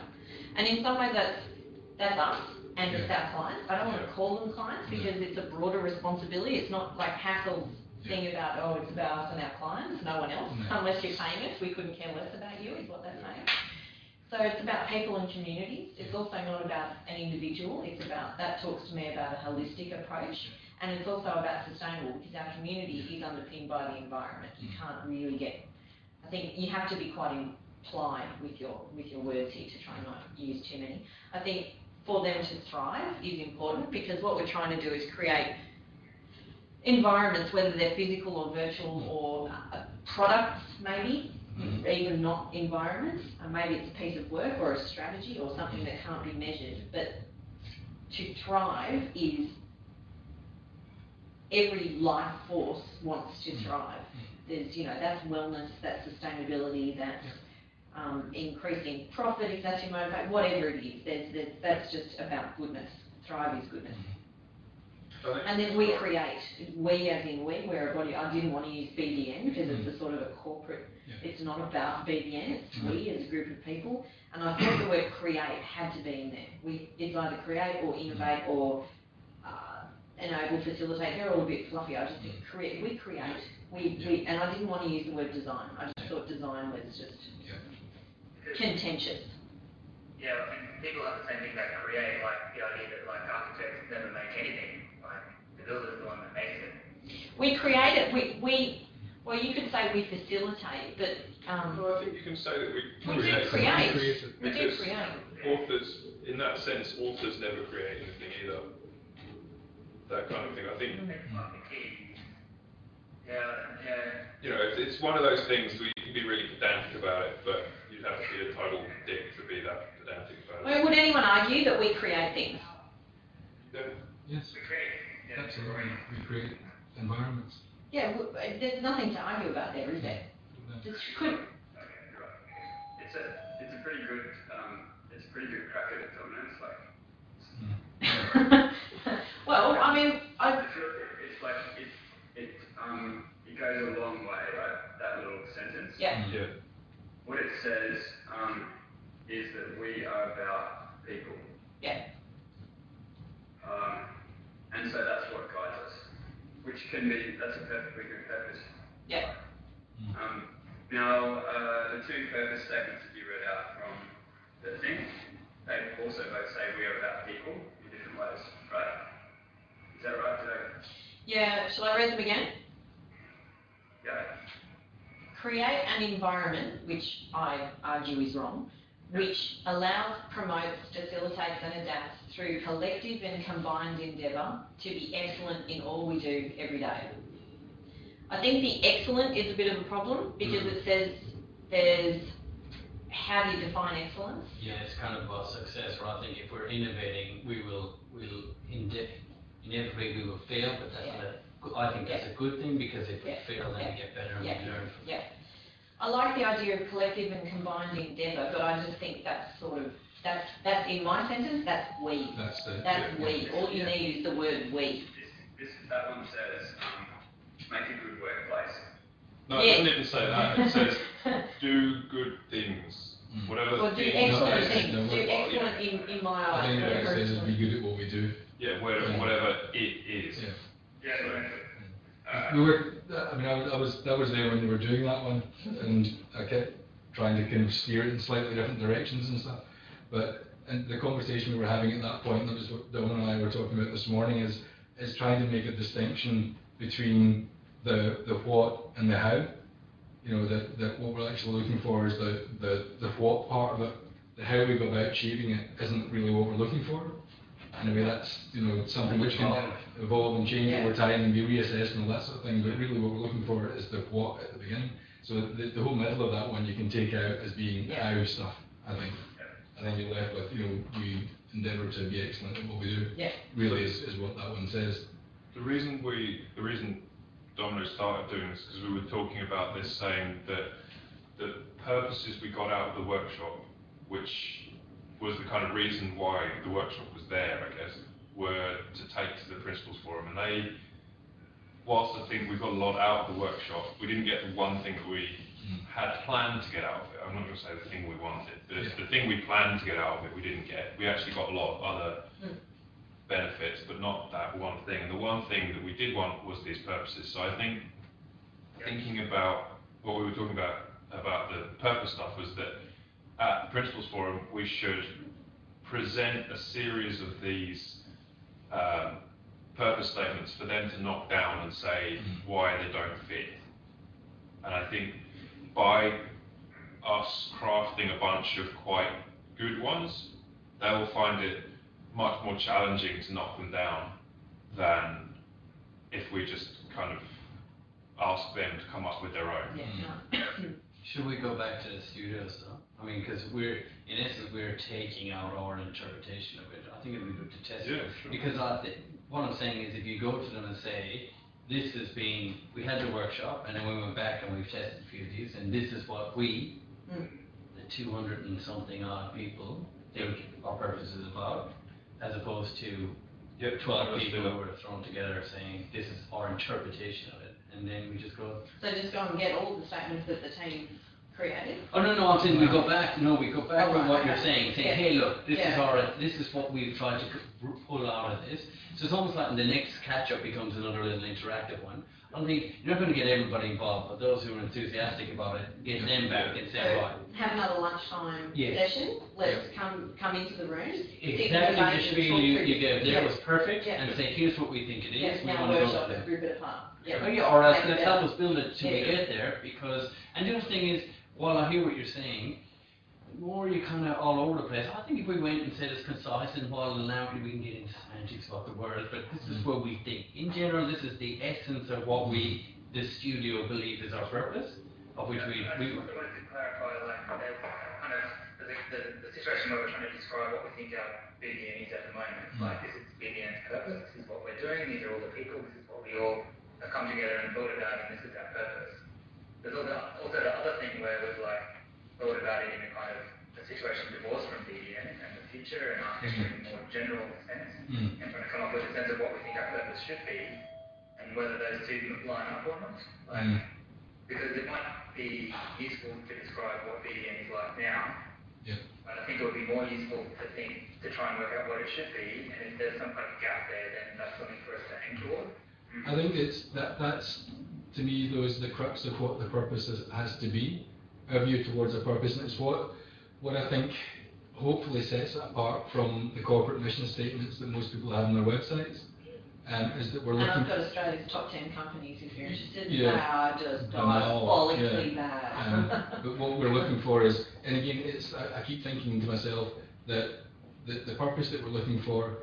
And in some ways that's us and it's our clients. I don't want to call them clients because it's a broader responsibility. It's not like Hassel's thing about, oh, it's about us and our clients, no one else. Unless you're paying us, we couldn't care less about you, is what they're saying. So it's about people and communities. It's also not about an individual. It's about, that talks to me about a holistic approach. And it's also about sustainable because our community is underpinned by the environment. You can't really get, I think you have to be quite implied with your words here to try and not use too many. I think for them to thrive is important because what we're trying to do is create environments, whether they're physical or virtual or products maybe, even not environments. Maybe it's a piece of work or a strategy or something that can't be measured. But to thrive is every life force wants to thrive. There's, you know, that's wellness, that's sustainability, that's increasing profit if that's your motivation, whatever it is. That's just about goodness. Thrive is goodness. And then we create, we as in we, we're a body. I didn't want to use BDN because it's a sort of a corporate, it's not about BDN, it's we as a group of people. And I thought the word create had to be in there. It's either create or innovate or enable, facilitate. They're all a bit fluffy. I just think create, we create. We, and I didn't want to use the word design. I just thought design was just contentious. Yeah, I think people have the same thing about create, like the idea that like architects never make anything. Like the builder's the one that makes it. We create it. Well, you could say we facilitate, but well, I think you can say that we do create. We do create. Authors, in that sense, authors never create anything either. That kind of thing. I think. You know, it's one of those things where you can be really pedantic about it, but you'd have to be a total dick to be that pedantic about it. I mean, would anyone argue that we create things? Yeah. Yes. We create. Yeah, Absolutely. We create environments. Yeah, there's nothing to argue about there, is there? Just could. Okay, you're right. It's a pretty good crack at it, dominance, like. Well, I mean, it's like it goes a long way, right? That little sentence. Yeah. What it says is that we are about people. Yeah. And so that's what guides us, which that's a perfectly good purpose. Yeah. Now, the two purpose statements that you read out from the thing, they also both say we are about people in different ways, right? Is that right? Yeah, shall I read them again? Yeah. Create an environment, which I argue is wrong, which allows, promotes, facilitates and adapts through collective and combined endeavour to be excellent in all we do every day. I think the excellent is a bit of a problem because it says there's how do you define excellence? Yeah, it's kind of about success, where I think if we're innovating, we'll inevitably we will fail, but that's I think that's a good thing, because if we fail, then we get better and we learn from it. I like the idea of collective and combined endeavour, but I just think that's sort of, that's in my sentence, that's we. That's we. All you need is the word we. That one says, make a good workplace. No, it doesn't even say that. It says, do good things. Whatever Or the do thing excellent is. things. No, Do excellent in my I eyes. think what it whatever says is be good at what we do. Yeah, whatever it is. Yeah. Yeah, We were, I mean, I was there when they were doing that one, and I kept trying to kind of steer it in slightly different directions and stuff. But and the conversation we were having at that point, that was what Dawn and I were talking about this morning, is trying to make a distinction between the what and the how. You know, that what we're actually looking for is the what part of it. The how we go about achieving it isn't really what we're looking for. Anyway, that's, you know, something which can evolve and change over time and be reassessed and all that sort of thing, but really what we're looking for is the what at the beginning. So the whole middle of that one you can take out as being how stuff, I think. And then you're left with, you know, we endeavour to be excellent at what we do. Really is what that one says. The reason Domino started doing this, because we were talking about this, saying that the purposes we got out of the workshop, which was the kind of reason why the workshop was there, I guess, were to take to the Principals Forum. And they, whilst I think we got a lot out of the workshop, we didn't get the one thing that we had planned to get out of it. I'm not going to say the thing we wanted. The thing we planned to get out of it, we didn't get. We actually got a lot of other benefits, but not that one thing. And the one thing that we did want was these purposes. So I think, thinking about what we were talking about the purpose stuff, was that at the Principals Forum, we should present a series of these purpose statements for them to knock down and say why they don't fit. And I think by us crafting a bunch of quite good ones, they will find it much more challenging to knock them down than if we just kind of ask them to come up with their own. Should we go back to the studio stuff? I mean, because in essence, we're taking out our interpretation of it. I think it'd be good to test it. Sure. Because what I'm saying is, if you go to them and say, this has been, we had the workshop, and then we went back and we've tested a few of these, and this is what we, the 200 and something odd people, think our purpose is about, as opposed to 12 people who were thrown together saying, this is our interpretation of it, and then we just go. So just go and get all the statements that the team created? Oh, no, I'm saying we go back from what you're saying, hey, look, this is what we've tried to pull out of this. So it's almost like the next catch-up becomes another little interactive one. I think you're not going to get everybody involved, but those who are enthusiastic about it, get them back and say, right. Have another lunchtime session, let's come into the room. Exactly the spiel you gave there was perfect, and say, here's what we think it is, we want to go there. Group it apart. Or else let's help us build it till we get there, because, and the other thing is, while I hear what you're saying, the more you kind of all over the place, I think if we went and said it's concise, and while now we can get into semantics about the words, but this is what we think. In general, this is the essence of what the studio believe is our purpose, of which we I wanted to clarify, like, there's kind of the situation where we're trying to describe what we think our BDN is at the moment. Like, this is BDN's purpose, this is what we're doing, these are all the people, this is what we all have come together and thought about, and this is our purpose. There's also the other thing where we've like thought about it in a kind of a situation divorced from BDN and the future and architecture in a more general sense, and trying to come up with a sense of what we think our purpose should be, and whether those two line up or not. Like, because it might be useful to describe what BDN is like now, but I think it would be more useful to try and work out what it should be, and if there's some kind of gap there, then that's something for us to aim toward. I think that's to me, though, is the crux of what the purpose has to be, a view towards a purpose, and it's what I think hopefully sets it apart from the corporate mission statements that most people have on their websites. Is that we're looking. And I've got Australia's top 10 companies if you're interested. They Yeah. are just diabolically bad. But what we're looking for is, and again, I keep thinking to myself that the purpose that we're looking for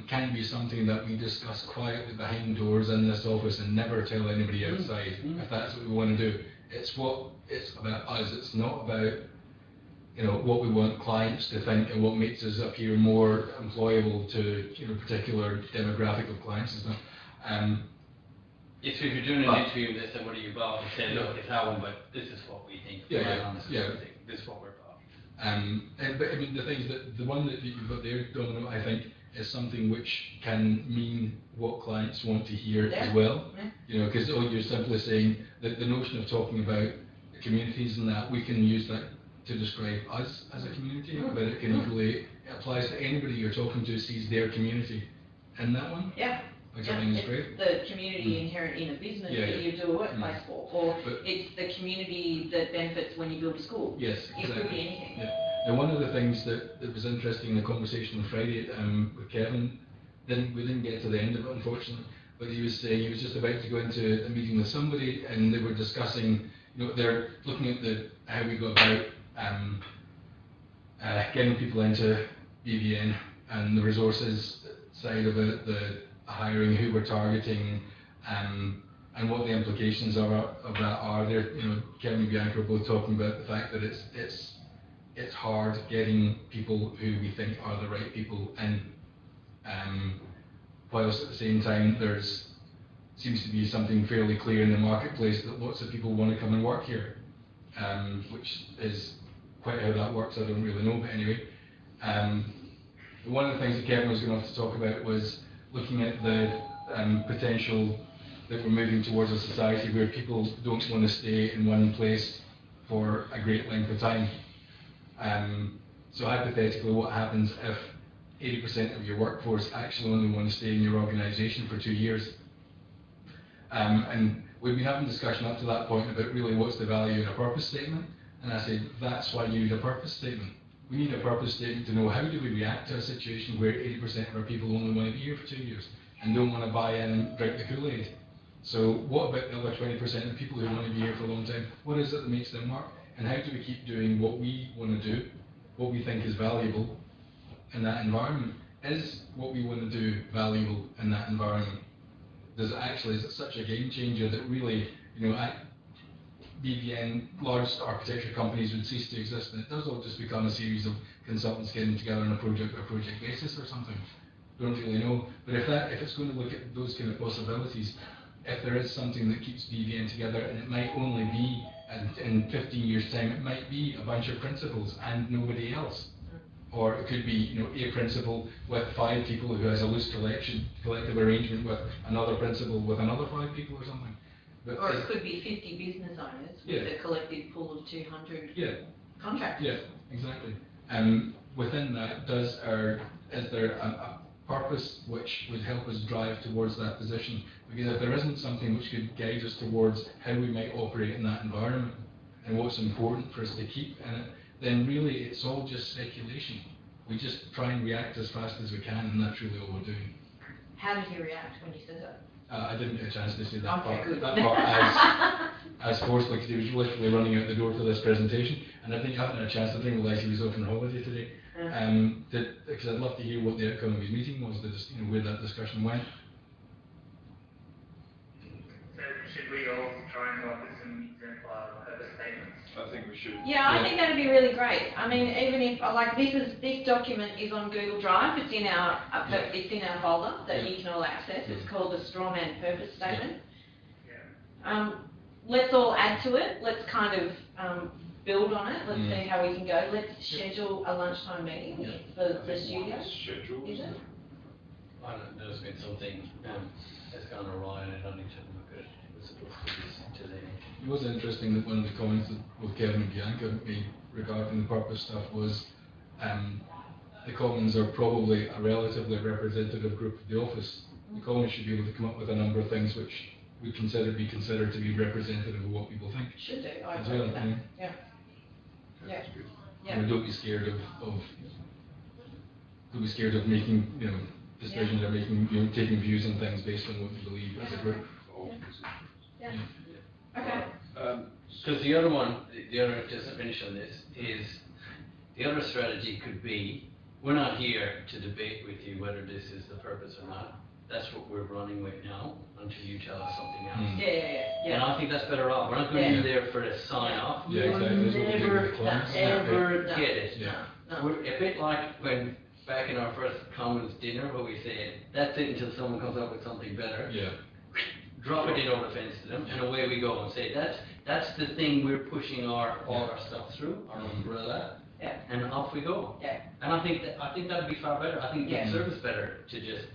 can be something that we discuss quietly behind doors in this office and never tell anybody outside, if that's what we want to do. It's about us. It's not about what we want clients to think and what makes us appear more employable to particular demographic of clients and stuff. If you're doing an interview with this, then what are you about? You say, look, it's that one, but this is what we think. This is what we're about. But I mean, the things that the one that you've got there, Domino, I think is something which can mean what clients want to hear as well. Because you're simply saying that the notion of talking about communities and that we can use that to describe us as a community, but it can equally, it applies to anybody you're talking to sees their community in that one. Which I think is great. It's the community inherent in a business that you do a workplace for, or it's the community that benefits when you build a school. Yes, exactly. It could be anything. And one of the things that was interesting in the conversation on Friday with Kevin, we didn't get to the end of it unfortunately, but he was saying he was just about to go into a meeting with somebody and they were discussing, they're looking at how we go about getting people into BVN and the resources side of it, the hiring, who we're targeting, and what the implications of that are. There, Kevin and Bianca are both talking about the fact that it's hard getting people who we think are the right people in, whilst at the same time seems to be something fairly clear in the marketplace that lots of people want to come and work here, which is quite how that works I don't really know, but anyway. One of the things that Kevin was going to have to talk about was looking at the potential that we're moving towards a society where people don't want to stay in one place for a great length of time. So hypothetically, what happens if 80% of your workforce actually only want to stay in your organisation for 2 years? And we've been having discussion up to that point about really what's the value in a purpose statement, and I said that's why you need a purpose statement. We need a purpose statement to know how do we react to a situation where 80% of our people only want to be here for 2 years and don't want to buy in and drink the Kool-Aid. So what about the other 20% of people who want to be here for a long time? What is it that makes them work? And how do we keep doing what we want to do, what we think is valuable in that environment? Is what we want to do valuable in that environment? Is it such a game changer that really, BVN, large architecture companies would cease to exist, and it does all just become a series of consultants getting together on a project basis or something? Don't really know. But if it's going to look at those kind of possibilities, if there is something that keeps BVN together, and it might only be in 15 years' time, it might be a bunch of principals and nobody else. Or it could be, a principal with 5 people who has a loose collective arrangement with another principal with another 5 people or something. But or it could be 50 business owners with a collective pool of 200 contractors. Yeah, exactly. Within that, is there a purpose which would help us drive towards that position? Because if there isn't something which could guide us towards how we might operate in that environment and what's important for us to keep in it, then really it's all just speculation. We just try and react as fast as we can, and that's really all we're doing. How did he react when you said that? I didn't get a chance to say that okay, part. Good. That part as forcefully, because he was literally running out the door to this presentation, and I haven't had a chance. I didn't realise he was off on holiday today. Because I'd love to hear what the outcome of his meeting was, where that discussion went. So should we all try and come up with some exemplar purpose statements? I think we should. Yeah, I think that'd be really great. I mean, even if this document is on Google Drive, it's in our folder that you can all access. It's called the Strawman Purpose Statement. Let's all add to it. Let's kind of build on it. Let's see how we can go. Let's schedule a lunchtime meeting for the studio. Schedule. Is it? I don't know, there's been something that's gone awry and I don't need to look at it. It was supposed to be today. It was interesting that one of the comments that both Kevin and Bianca made regarding the purpose stuff was the Commons are probably a relatively representative group of the office. The Commons should be able to come up with a number of things which we be considered to be representative of what people think. Should do. I agree with that. Yeah. Don't be scared of making decisions or making taking views on things based on what you believe as a group. Yeah. Okay. Because the other one, just to finish on this, is the other strategy could be, we're not here to debate with you whether this is the purpose or not. That's what we're running with now until you tell us something else. And I think that's better off. We're not going in there for a sign off. Yeah, exactly. That's what we do with the clients. Ever No. get it. Yeah. No. We're a bit like when back in our first commons dinner where we said, that's it until someone comes up with something better. Yeah. Drop it in over the fence to them, and away we go and say, that's the thing we're pushing all our stuff through, our umbrella, Yeah. and off we go. Yeah. And I think that'd be far better. I think Yeah. the service better to just,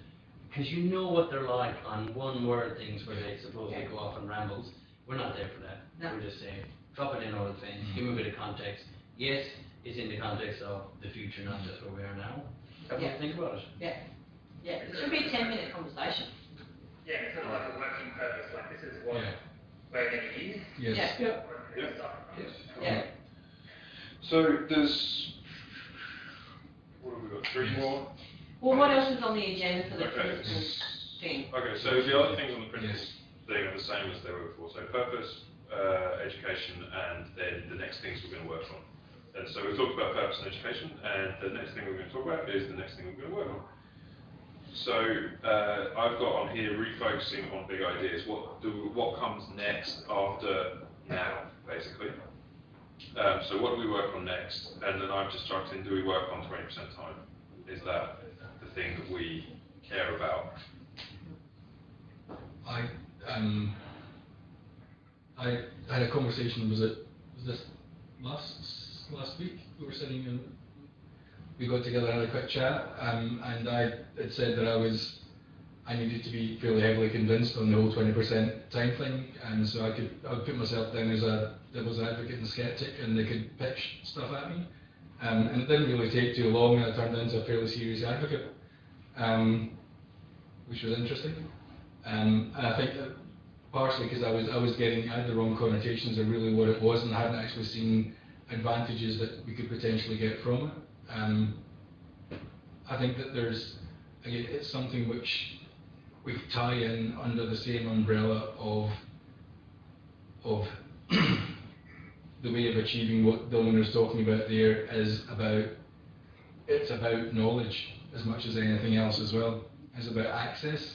because you know what they're like on one word things where they supposedly Yeah. go off on rambles. We're not there for that. No. We're just saying, drop it in over the fence, give them a bit of context. Yes, it's in the context of the future, not just where we are now. Have Yeah. a think about it. Yeah. It should be a 10-minute conversation. Yeah, it's sort of like a working purpose, like this is what Yeah. we're going to use. Yes. Yeah. Yeah. What we're going to start from. Yes. Yeah. So there's, what have we got, 3 more? Well, what else is on the agenda for the Okay. principal thing? Okay, so the other things on the principal Yes. thing are the same as they were before. So purpose, education, and then the next things we're going to work on. And so we've talked about purpose and education, and the next thing we're going to talk about is the next thing we're going to work on. So I've got on here refocusing on big ideas. What comes next after now, basically. So what do we work on next? And then I've just chucked in, do we work on 20% time? Is that the thing that we care about? I had a conversation, was this last week? We were sitting and we got together and had a quick chat, and I had said that I needed to be fairly heavily convinced on the whole 20% time thing, and so I would put myself down as a devil's advocate and skeptic, and they could pitch stuff at me, and it didn't really take too long, and I turned into a fairly serious advocate, which was interesting, and I think that partially because I had the wrong connotations of really what it was, and I hadn't actually seen advantages that we could potentially get from it. I think that it's something which we tie in under the same umbrella of the way of achieving what Dylan was talking about there it's about knowledge as much as anything else as well. It's about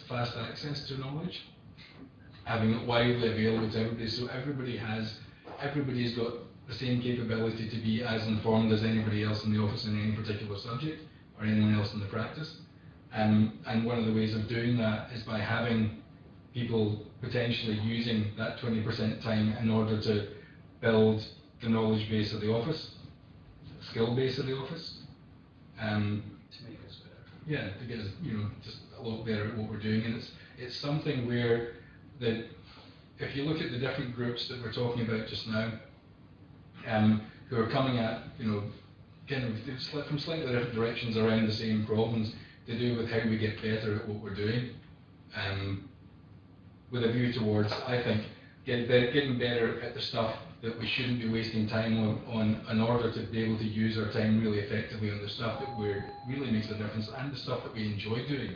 fast access to knowledge, having it widely available to everybody, so everybody's got the same capability to be as informed as anybody else in the office in any particular subject, or anyone else in the practice. And one of the ways of doing that is by having people potentially using that 20% time in order to build the knowledge base of the office, the skill base of the office. To make us better. Yeah, to get us, just a lot better at what we're doing. And it's something where if you look at the different groups that we're talking about just now, who are coming at, kind of from slightly different directions around the same problems to do with how we get better at what we're doing, with a view towards, I think, getting better at the stuff that we shouldn't be wasting time on in order to be able to use our time really effectively on the stuff that really makes a difference and the stuff that we enjoy doing.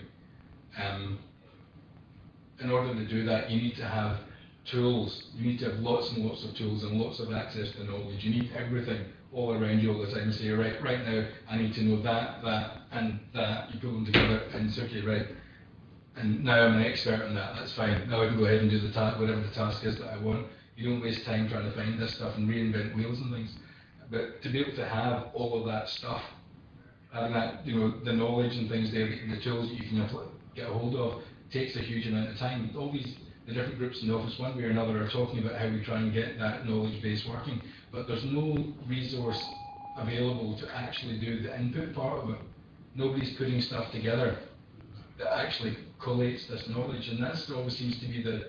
In order to do that, you need to have tools. You need to have lots and lots of tools and lots of access to knowledge. You need everything all around you all the time. Say, right now, I need to know that, and that. You put them together and it's okay, right? And now I'm an expert on that. That's fine. Now I can go ahead and do whatever the task is that I want. You don't waste time trying to find this stuff and reinvent wheels and things. But to be able to have all of that stuff, having that, the knowledge and things there, the tools that you can get a hold of, takes a huge amount of time. The different groups in the office, one way or another, are talking about how we try and get that knowledge base working, but there's no resource available to actually do the input part of it. Nobody's putting stuff together that actually collates this knowledge, and that always seems to be the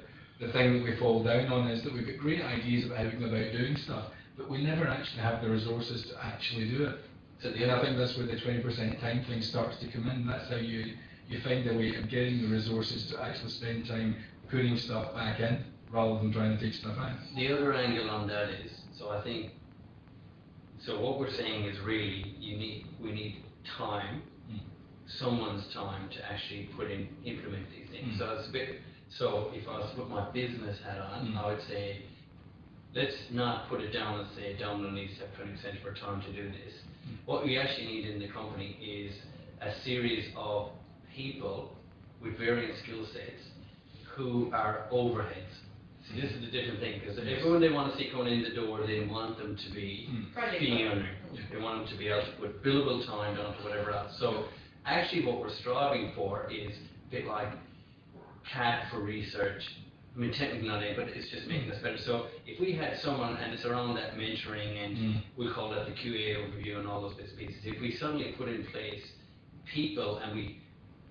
thing that we fall down on, is that we've got great ideas about how we go about doing stuff, but we never actually have the resources to actually do it. And I think that's where the 20% time thing starts to come in. That's how you find a way of getting the resources to actually spend time putting stuff back in, rather than trying to take stuff out. The other angle on that is, so what we're saying is really, we need time, someone's time to actually implement these things. So if I was to put my business hat on, I would say, let's not put it down and say Domino needs to have 20% of our time to do this. What we actually need in the company is a series of people with varying skill sets who are overheads. So See, this is the different thing, because everyone they want to see coming in the door, they want them to be Project being manager. earning. They want them to be able to put billable time down to whatever else. So actually what we're striving for is a bit like CAD for research. I mean, technically not it, but it's just making us better. So if we had someone, and it's around that mentoring, and we call it the QA overview and all those bits and pieces, if we suddenly put in place people, and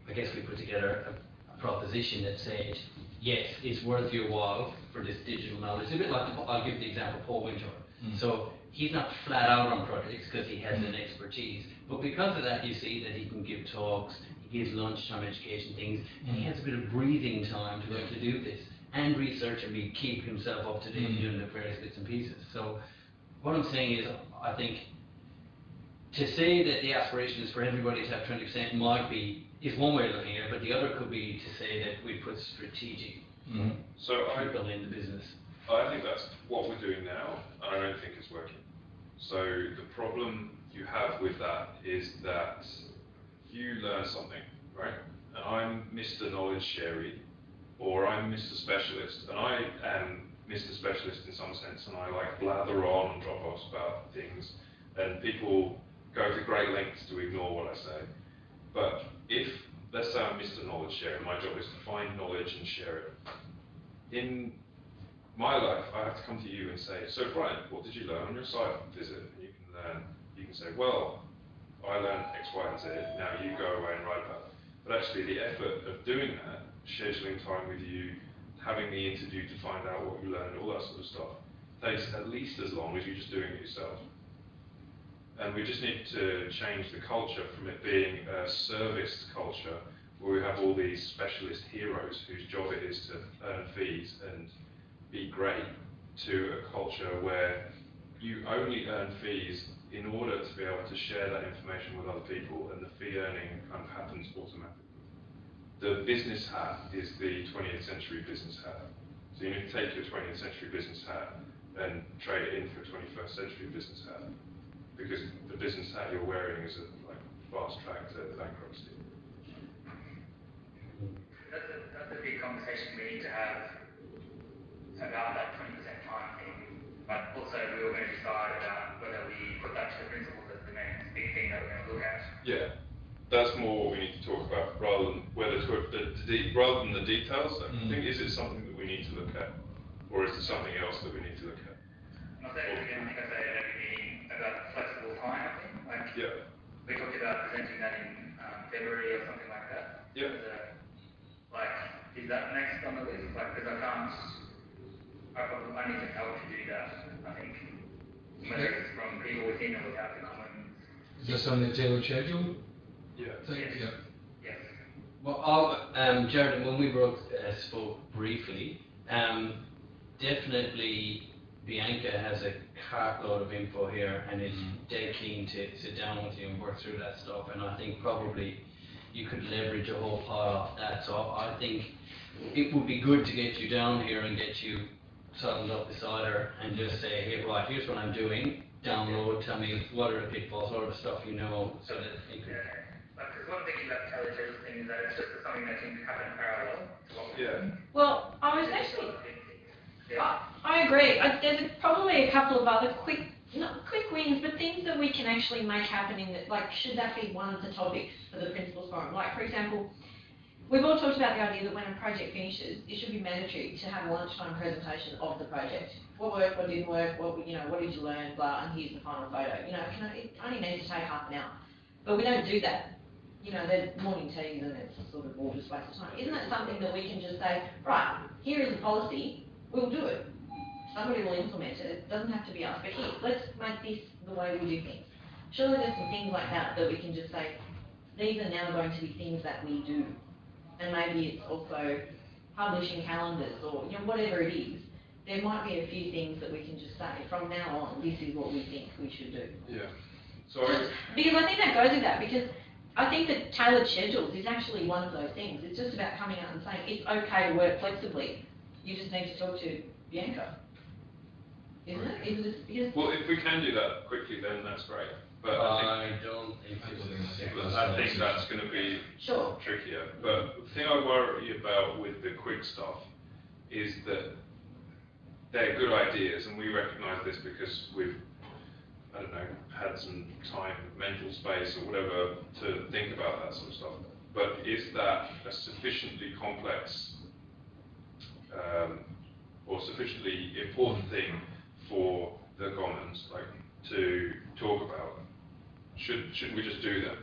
I guess we put together a proposition that said, yes, it's worth your while for this digital knowledge. It's a bit like, I'll give the example, Paul Winter. So he's not flat out on projects because he has an expertise, but because of that, you see that he can give talks, he gives lunchtime education things, and he has a bit of breathing time to be able to do this, and research and keep himself up to date doing the various bits and pieces. So what I'm saying is, I think, to say that the aspiration is for everybody to have 20% is one way of looking at it, but the other could be to say that we put strategic people in the business. I think that's what we're doing now, and I don't think it's working. So the problem you have with that is that you learn something, right? And I'm Mr. Knowledge Sherry, or I'm Mr. Specialist, and I am Mr. Specialist in some sense, and I like blather on and drop offs about things, and people go to great lengths to ignore what I say. But if, let's say I'm Mr. Knowledge Share, and my job is to find knowledge and share it. In my life, I have to come to you and say, so Brian, what did you learn on your site visit? And you can say, well, I learned X, Y, and Z, now you go away and write about it. But actually the effort of doing that, scheduling time with you, having the interview to find out what you learned, all that sort of stuff, takes at least as long as you just doing it yourself. And we just need to change the culture from it being a service culture where we have all these specialist heroes whose job it is to earn fees and be great, to a culture where you only earn fees in order to be able to share that information with other people, and the fee earning kind of happens automatically. The business hat is the 20th century business hat. So you need to take your 20th century business hat and trade it in for a 21st century business hat, because the business hat you're wearing is a fast track to bankruptcy. That's a big conversation we need to have about that 20% time thing, but also we were going to decide about whether we put that to the principles as the next big thing that we're going to look at. Yeah, that's more what we need to talk about, rather than whether to rather than the details. I think, is it something that we need to look at, or is there something else that we need to look at? I think I say at every meeting about flexible time. I think we talked about presenting that in February or something like that. Yeah. Is that next on the list? Because I need some help to do that. I think whether it's from people within or without the commons. Is this on the tailored schedule? Yeah. Yes. Yes. Well, Jared, when we spoke briefly, definitely Bianca has a cartload of info here and is dead keen to sit down with you and work through that stuff, and I think probably you could leverage a whole pile off that. So I think it would be good to get you down here and get you saddled up beside her and just say, hey, right, here's what I'm doing, download, tell me what are the pitfalls, what are the stuff you know, so that you can... Because one thing about the television thing is that it's just something that can happen parallel to what we're doing. Well, I was actually... I agree. There's probably a couple of other not quick wins, but things that we can actually make happen in that, should that be one of the topics for the Principals Forum? For example, we've all talked about the idea that when a project finishes, it should be mandatory to have a lunchtime presentation of the project. What worked, what didn't work, what did you learn, blah, and here's the final photo. It only needs to take half an hour. But we don't do that. There's morning teas and it's sort of all just waste of time. Isn't that something that we can just say, right, here is a policy, we'll do it. Somebody will implement it. It doesn't have to be us, but here, let's make this the way we do things. Surely there's some things like that we can just say, these are now going to be things that we do. And maybe it's also publishing calendars or whatever it is. There might be a few things that we can just say, from now on, this is what we think we should do. Yeah. Because I think that goes with that, because I think that tailored schedules is actually one of those things. It's just about coming out and saying, it's okay to work flexibly. You just need to talk to Bianca. Isn't it? Because well, if we can do that quickly, then that's great. But I think that's going to be trickier. But the thing I worry about with the quick stuff is that they're good ideas, and we recognise this because we've, I don't know, had some time, mental space or whatever to think about that sort of stuff. But is that a sufficiently complex or sufficiently important thing for the Commons, like, to talk about? Should we just do that?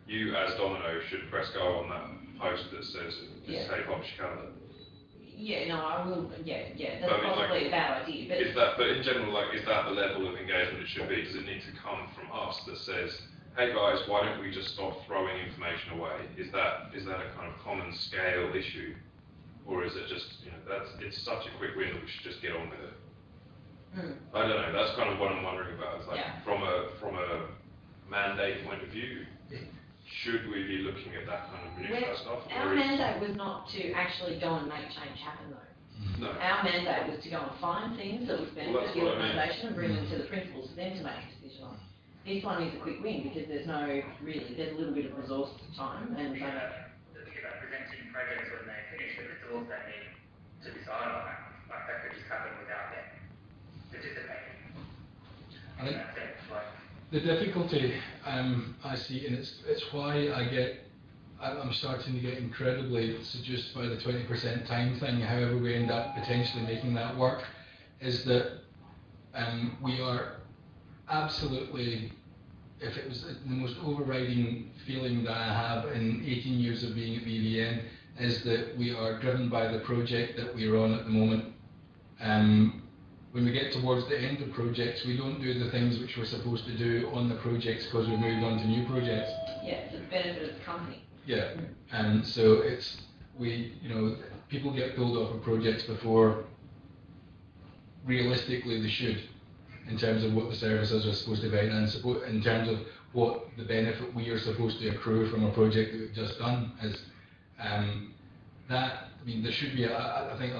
You, as Domino, should press go on that post that says, say, publish calendar. Yeah, no, I will, yeah, that's But I mean, possibly like, a bad idea, but. Is that, but in general, like, is that the level of engagement it should be? Does it need to come from us that says, hey guys, why don't we just stop throwing information away? Is that a kind of common scale issue? Or is it just, it's such a quick win that we should just get on with it? I don't know, that's kind of what I'm wondering about. It's like, from a mandate point of view, should we be looking at that kind of minutiae stuff? Our mandate was not to actually go and make change happen though. No. Our mandate was to go and find things that would benefit the organisation and bring them to the principals for them to make a decision on. This one is a quick win because there's a little bit of resource time and. The thing about presenting projects when they finish, the principals don't need to decide on that. Like that could just happen without them participating. I think That's it. Like, the difficulty I see, and it's why I'm starting to get incredibly seduced by the 20% time thing, however we end up potentially making that work, is that we are absolutely, if it was the most overriding feeling that I have in 18 years of being at BVN, is that we are driven by the project that we're on at the moment. When we get towards the end of projects, we don't do the things which we're supposed to do on the projects because we've moved on to new projects. Yeah, for the benefit of the company. Yeah, and so people get pulled off of projects before realistically they should, in terms of what the services are supposed to be and in terms of what the benefit we are supposed to accrue from a project that we've just done is. There should be, I think,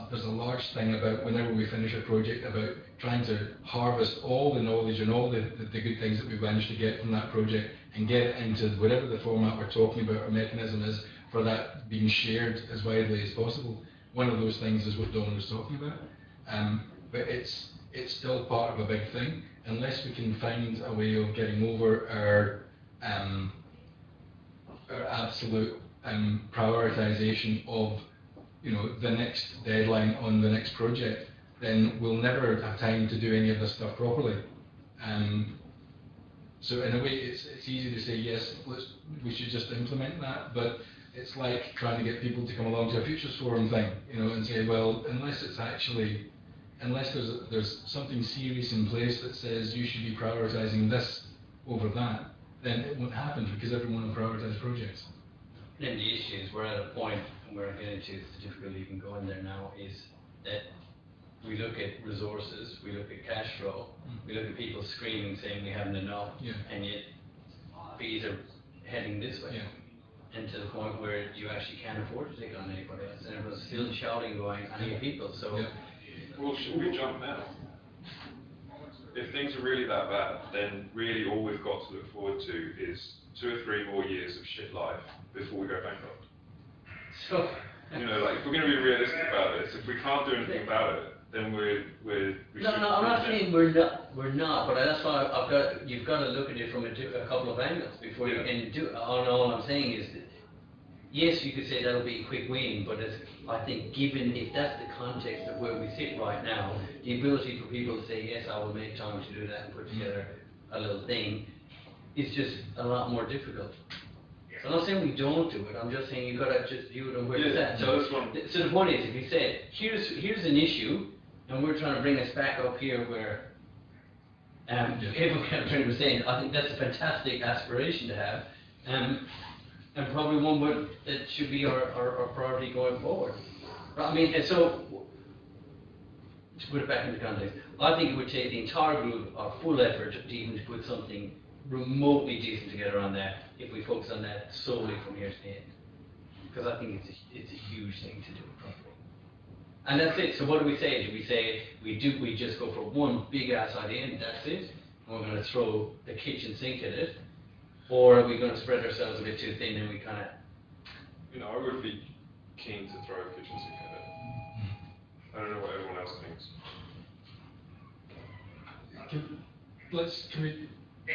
there's a large thing about whenever we finish a project about trying to harvest all the knowledge and all the good things that we've managed to get from that project and get it into whatever the format we're talking about or mechanism is for that being shared as widely as possible. One of those things is what Don was talking about, but it's still part of a big thing. Unless we can find a way of getting over our absolute prioritization of the next deadline on the next project, then we'll never have time to do any of this stuff properly. So in a way, it's easy to say yes, we should just implement that, but it's like trying to get people to come along to a futures forum thing, and say, well, unless there's something serious in place that says you should be prioritizing this over that, then it won't happen because everyone will prioritize projects. Then the issue is we're at a point, and we're getting into the difficulty you can go in there now, is that we look at resources, we look at cash flow, we look at people screaming saying we haven't enough, and yet fees are heading this way. And to the point where you actually can't afford to take on anybody else, and everyone's still shouting going, I need people, so. Well, should we jump now? If things are really that bad, then really all we've got to look forward to is 2 or 3 more years of shit life before we go bankrupt. So. If we're going to be realistic about this, if we can't do anything about it, then we No, I'm not saying we're not, but that's why you've got to look at it from a couple of angles before you can do it. All I'm saying is that, yes, you could say that'll be a quick win, but I think given if that's the context of where we sit right now, the ability for people to say, yes, I will make time to do that and put together a little thing, is just a lot more difficult. So I'm not saying we don't do it, I'm just saying you've got to just view it on where it's at. So the point is, if you said, here's an issue, and we're trying to bring us back up here where everyone kind of saying, I think that's a fantastic aspiration to have, and probably one that should be our priority going forward. But I mean, and so, to put it back into context, I think it would take the entire group our full effort to even to put something remotely decent together on that if we focus on that solely from here to the end. Because I think it's a huge thing to do properly. And that's it. So what do we say? Do we say we just go for one big ass idea and that's it? And we're going to throw the kitchen sink at it? Or are we going to spread ourselves a bit too thin and we kind of... I would be keen to throw a kitchen sink at it. I don't know what everyone Can we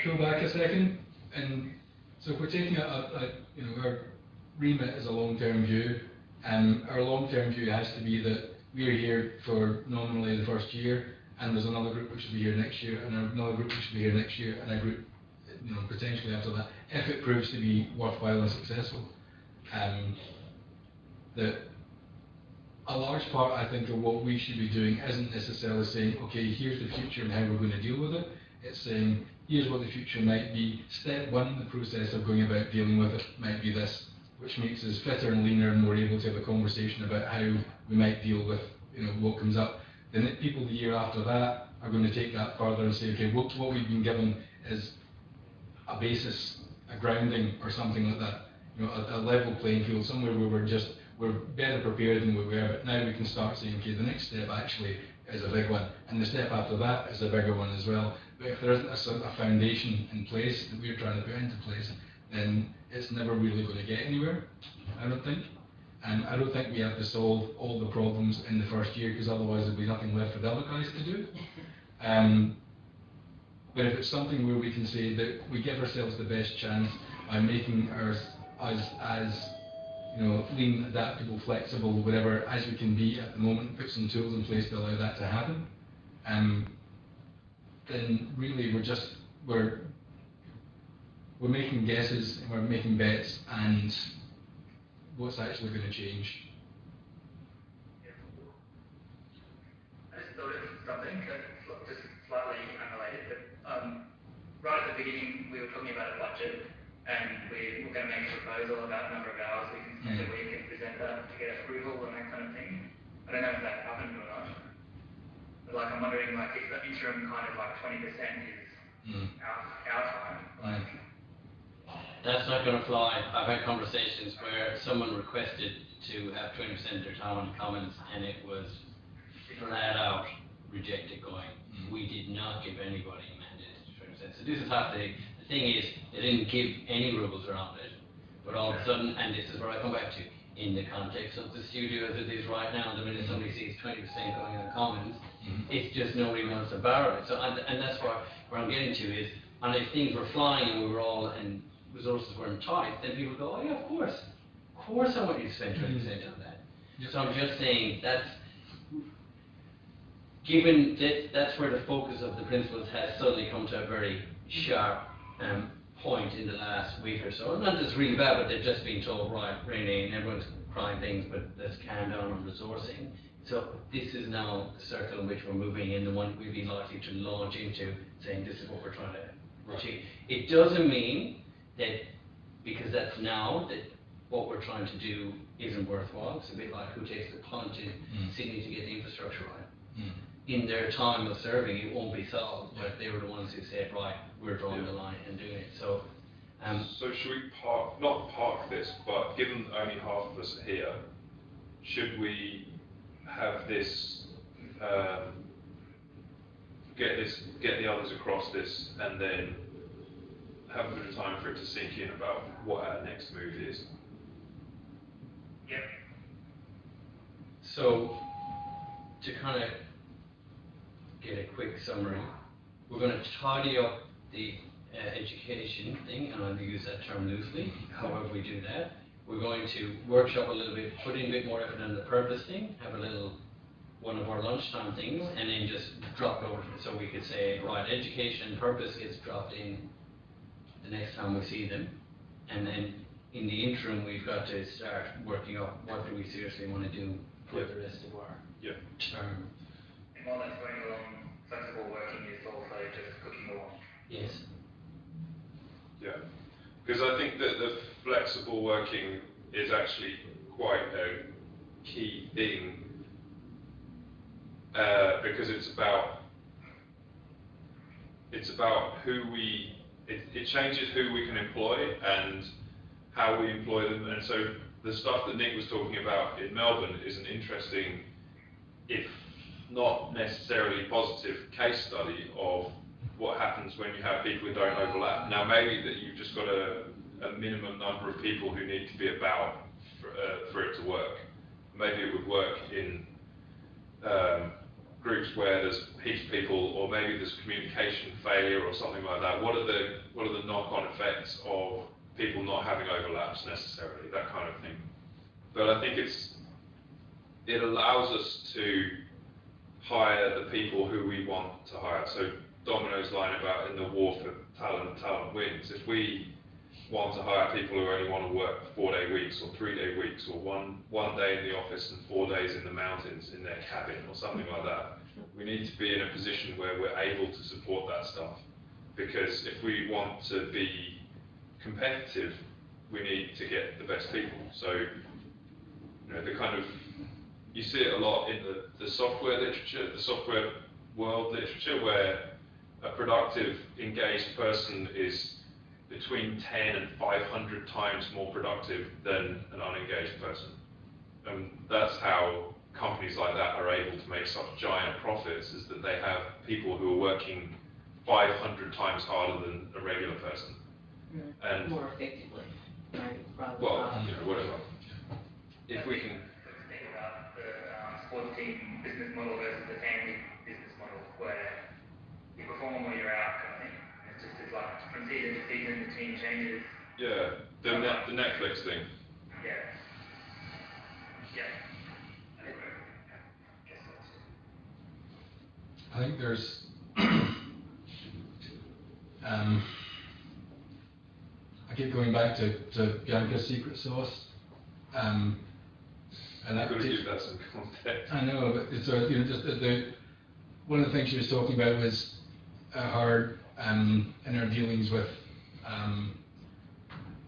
go back a second? And so if we're taking you know, our remit is a long-term view, and our long-term view has to be that we're here for nominally the first year, and there's another group which will be here next year, and another group which will be here next year, and a group, you know, potentially after that, if it proves to be worthwhile and successful. That a large part, I think, of what we should be doing isn't necessarily saying, okay, here's the future and how we're going to deal with it. It's saying, here's what the future might be. Step one in the process of going about dealing with it might be this, which makes us fitter and leaner and more able to have a conversation about how we might deal with, you know, what comes up. Then people the year after that are going to take that further and say, okay, what we've been given is a basis, a grounding, or something like that. You know, a level playing field, somewhere where we're better prepared than we were, but now we can start saying, okay, the next step actually is a big one, and the step after that is a bigger one as well. But if there isn't a foundation in place that we're trying to put into place, then it's never really going to get anywhere, I don't think. And I don't think we have to solve all the problems in the first year, because otherwise there'll be nothing left for the other guys to do. But if it's something where we can say that we give ourselves the best chance by making us as you know, lean, adaptable, flexible, whatever, as we can be at the moment, put some tools in place to allow that to happen, then really we're making guesses and we're making bets, and what's actually going to change. I just thought of something that's just slightly unrelated, but right at the beginning we were talking about a budget, and we were going to make a proposal about the number of hours we can spend a week and present that to get approval and that kind of thing. I don't know if that happened or not. But like, I'm wondering, like, if the interim kind of like 20% is our time, like. That's not going to fly. I've had conversations where someone requested to have 20% of their time on comments, and it was flat out rejected, going, we did not give anybody a mandate to 20%. So this is half the thing is, they didn't give any rules around it, but all of a sudden, and this is where I come back to, in the context of the studio as it is right now, the minute somebody sees 20% going in the comments, it's just nobody wants to borrow it. So, and that's where I'm getting to is, and if things were flying and we were all, and resources weren't tight, then people go, oh yeah, of course I want you to spend 20% on that. Yep. So I'm just saying, given that that's where the focus of the principles has suddenly come to a very sharp point in the last week or so. Not just really bad, but they've just been told, right, rein in, everyone's crying things, but let's calm down on resourcing. So this is now the circle in which we're moving in, the one we'll be likely to launch into, saying this is what we're trying to achieve. It doesn't mean that, because that's now, that what we're trying to do isn't worthwhile. It's a bit like who takes the punt in Sydney to get the infrastructure right. In their time of serving, it won't be solved, but they were the ones who said, right, we're drawing the line and doing it. So, so should we not park this, but given only half of us are here, should we have this, get the others across this, and then have a bit of time for it to sink in about what our next move is? Yep. So, to kind of get a quick summary, we're going to tidy up the education thing, and I'll use that term loosely, however we do that. We're going to workshop a little bit, put in a bit more effort on the purpose thing, have a little one of our lunchtime things, and then just drop over to it. So we could say, right, education and purpose gets dropped in the next time we see them, and then in the interim we've got to start working up what do we seriously want to do for the rest of our term. And while that's going along, flexible working is also just cooking more. Yes. Yeah, because I think that the flexible working is actually quite a key thing, because it's about who it changes who we can employ and how we employ them. And so the stuff that Nick was talking about in Melbourne is an interesting, if not necessarily positive, case study of what happens when you have people who don't overlap. Now maybe that you've just got a minimum number of people who need to be about for it to work. Maybe it would work in groups groups where there's heaps of people, or maybe there's communication failure or something like that, what are the knock-on effects of people not having overlaps necessarily, that kind of thing. But I think it allows us to hire the people who we want to hire. So Domino's line about in the war for talent, talent wins. If we want to hire people who only want to work 4-day weeks or 3-day weeks or one day in the office and 4 days in the mountains in their cabin or something like that, we need to be in a position where we're able to support that stuff. Because if we want to be competitive, we need to get the best people. So, you know, the kind of, you see it a lot in the software literature, the software world literature, where a productive, engaged person is between 10 and 500 times more productive than an unengaged person. And that's how companies like that are able to make such giant profits, is that they have people who are working 500 times harder than a regular person. And more effectively, rather than well, you know, whatever. If we can think about the sports team business model versus the family business model, where you perform or you're out kind of thing. It's like from season to season the team changes. Yeah, the Netflix thing. Yeah. Yeah. I guess that's it. I think there's I keep going back to Bianca's secret sauce, and that Could give that some context. I know, but it's you know, just one of the things she was talking about was her in her dealings with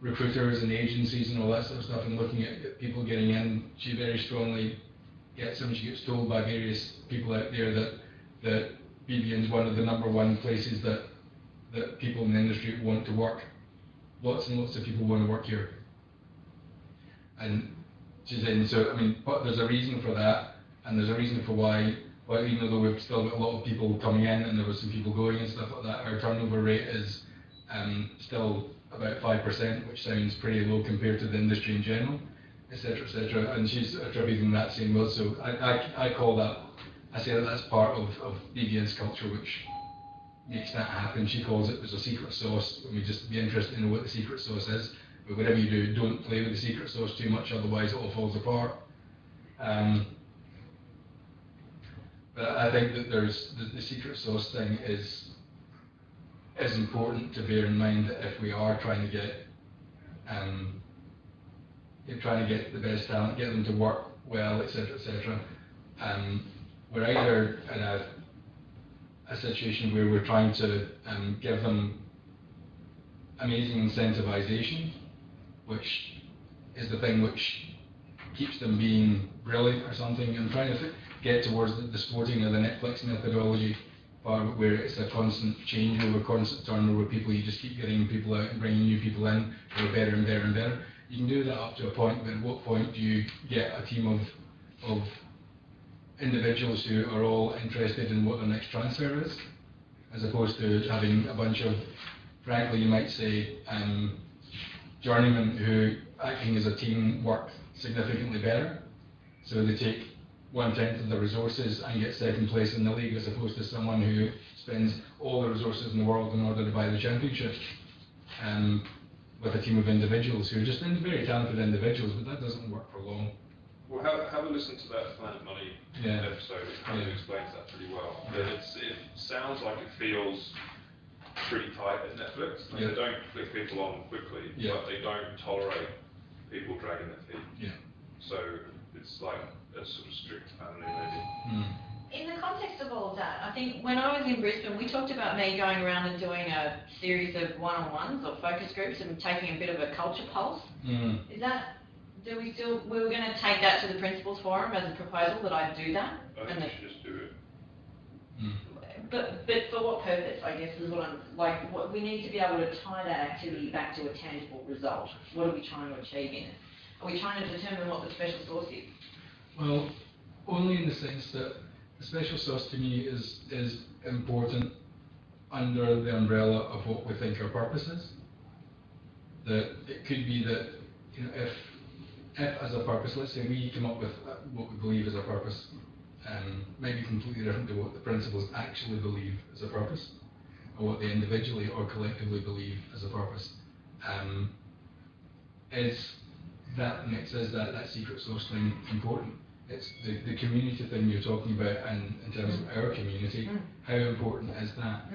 recruiters and agencies and all that sort of stuff, and looking at people getting in. She very strongly gets them. She gets told by various people out there that BBN's one of the #1 places that people in the industry want to work. Lots and lots of people want to work here. And she's in, so I mean, but there's a reason for that, and there's a reason for why, even though we've still got a lot of people coming in and there was some people going and stuff like that, our turnover rate is still about 5%, which sounds pretty low compared to the industry in general, etc., etc. And she's attributing that saying, well, so I call that, I say that that's part of BBN's culture, which makes that happen. She calls it as a secret sauce, and we just be interested to know what the secret sauce is. But whatever you do, don't play with the secret sauce too much, otherwise it all falls apart. But I think that there's the secret sauce thing is important to bear in mind, that if we are trying to get the best talent, get them to work well, etc., etc., we're either in a situation where we're trying to give them amazing incentivization, which is the thing which keeps them being brilliant or something, and trying to get towards the sporting or the Netflix methodology part, where it's a constant changeover, constant turnover, people, you just keep getting people out and bringing new people in who are better and better and better. You can do that up to a point, but at what point do you get a team of individuals who are all interested in what their next transfer is, as opposed to having a bunch of, frankly, you might say, journeymen who, acting as a team, work significantly better. So they take 1/10 of the resources and get second place in the league, as opposed to someone who spends all the resources in the world in order to buy the championship. With a team of individuals who are just very talented individuals, but that doesn't work for long. Well, have a listen to that Planet Money episode. It kind of explains that pretty well. But it sounds like it feels pretty tight at Netflix. Like they don't flick people on quickly, but they don't tolerate people dragging their feet. Yeah. So it's like a sort of strict family, maybe. In the context of all of that, I think when I was in Brisbane, we talked about me going around and doing a series of one-on-ones or focus groups and taking a bit of a culture pulse. Is that, we were going to take that to the Principals Forum as a proposal that I do that? I think you should just do it. But for what purpose, I guess, is what I'm, like, what we need to be able to tie that activity back to a tangible result. What are we trying to achieve in it? Are we trying to determine what the special sauce is? Well, only in the sense that the special sauce to me is important under the umbrella of what we think our purpose is. That it could be that, you know, if as a purpose, let's say we come up with what we believe is a purpose, might be completely different to what the principals actually believe is a purpose, or what they individually or collectively believe as a purpose. Is that secret sauce thing important? It's the community thing you're talking about, and in terms of our community, how important is that?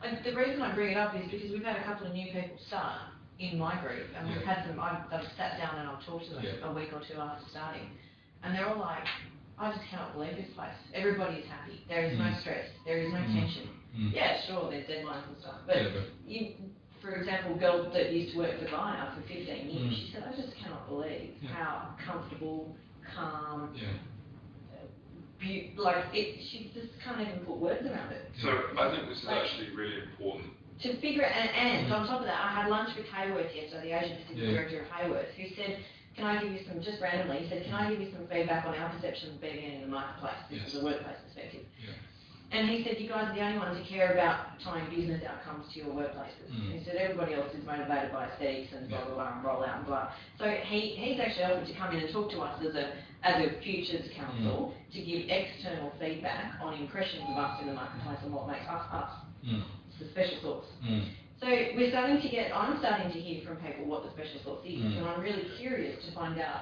And the reason I bring it up is because we've had a couple of new people start in my group, and we've had them, I've sat down and I've talked to them a week or two after starting, and they're all like, I just cannot believe this place. Everybody is happy. There is no stress. There is no tension. Yeah, sure, there's deadlines and stuff, but for example, a girl that used to work for Viner for 15 years, she said, I just cannot believe how comfortable, calm, she just can't even put words around it. So I think this is actually really important. To figure it, and on top of that, I had lunch with Hayworth yesterday, the Asian Pacific Director of Hayworth, who said, can I give you some, just randomly, he said, can I give you some feedback on our perception of BBN in the marketplace? This is a workplace perspective. And he said, you guys are the only ones who care about tying business outcomes to your workplaces. He said, everybody else is motivated by aesthetics and blah, blah, blah, and roll out and blah. So he's actually offered to come in and talk to us as a futures council to give external feedback on impressions of us in the marketplace and what makes us us. It's the special sauce. So I'm starting to hear from people what the special sauce is, and I'm really curious to find out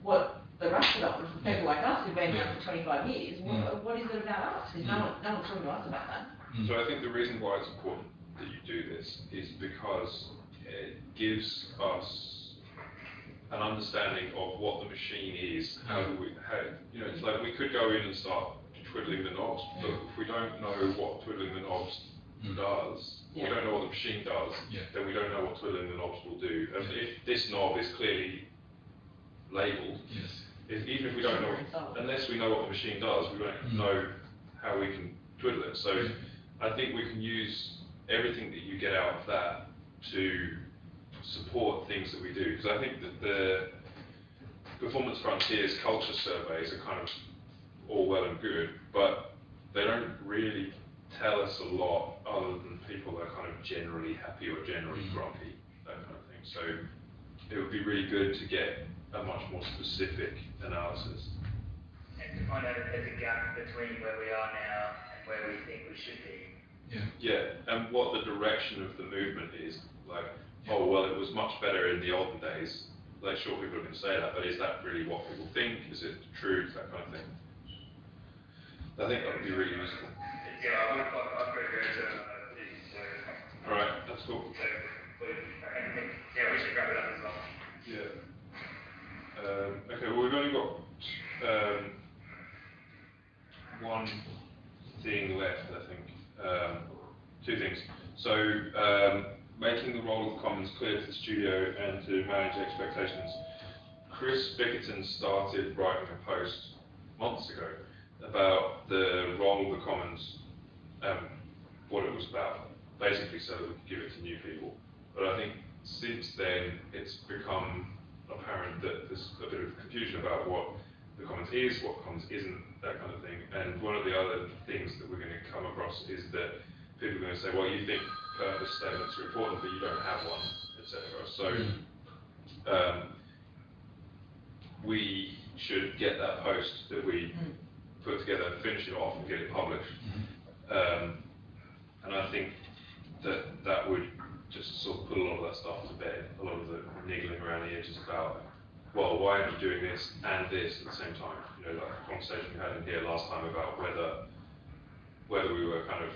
what the rest of them, people like us who've been around for 25 years, what is it about us? Because no one's talking to us about that. So I think the reason why it's important that you do this is because it gives us an understanding of what the machine is. It's like we could go in and start twiddling the knobs, but if we don't know what twiddling the knobs does, we don't know what the machine does, then we don't know what twiddling the knobs will do. And if this knob is clearly labelled, even if we don't know, unless we know what the machine does, we don't know how we can twiddle it. So I think we can use everything that you get out of that to support things that we do. Because I think that the Performance Frontiers culture surveys are kind of all well and good, but they don't really tell us a lot other than people are kind of generally happy or generally grumpy, that kind of thing. So it would be really good to get a much more specific analysis. And to find out if there's a gap between where we are now and where we think we should be. And what the direction of the movement is. Like, oh, well, it was much better in the olden days. Like, sure, people can say that, but is that really what people think? Is it true? That kind of thing. I think that would be really useful. Yeah, I've got to go to this, so. Alright, that's cool. So, we should wrap it up as well. Okay, well, we've only got one thing left, I think. Two things. So, making the role of the Commons clear to the studio and to manage expectations. Chris Bickerton started writing a post months ago about the role of the Commons, what it was about, basically so that we could give it to new people. But I think since then it's become apparent that there's a bit of confusion about what the Commons is, what Commons isn't, that kind of thing. And one of the other things that we're going to come across is that people are going to say, well, you think purpose statements are important, but you don't have one, etc. So we should get that post that we put together, finish it off and get it published. And I think that would just sort of put a lot of that stuff to bed, a lot of the niggling around the edges about, well, why are you doing this and this at the same time? You know, like the conversation we had in here last time about whether we were kind of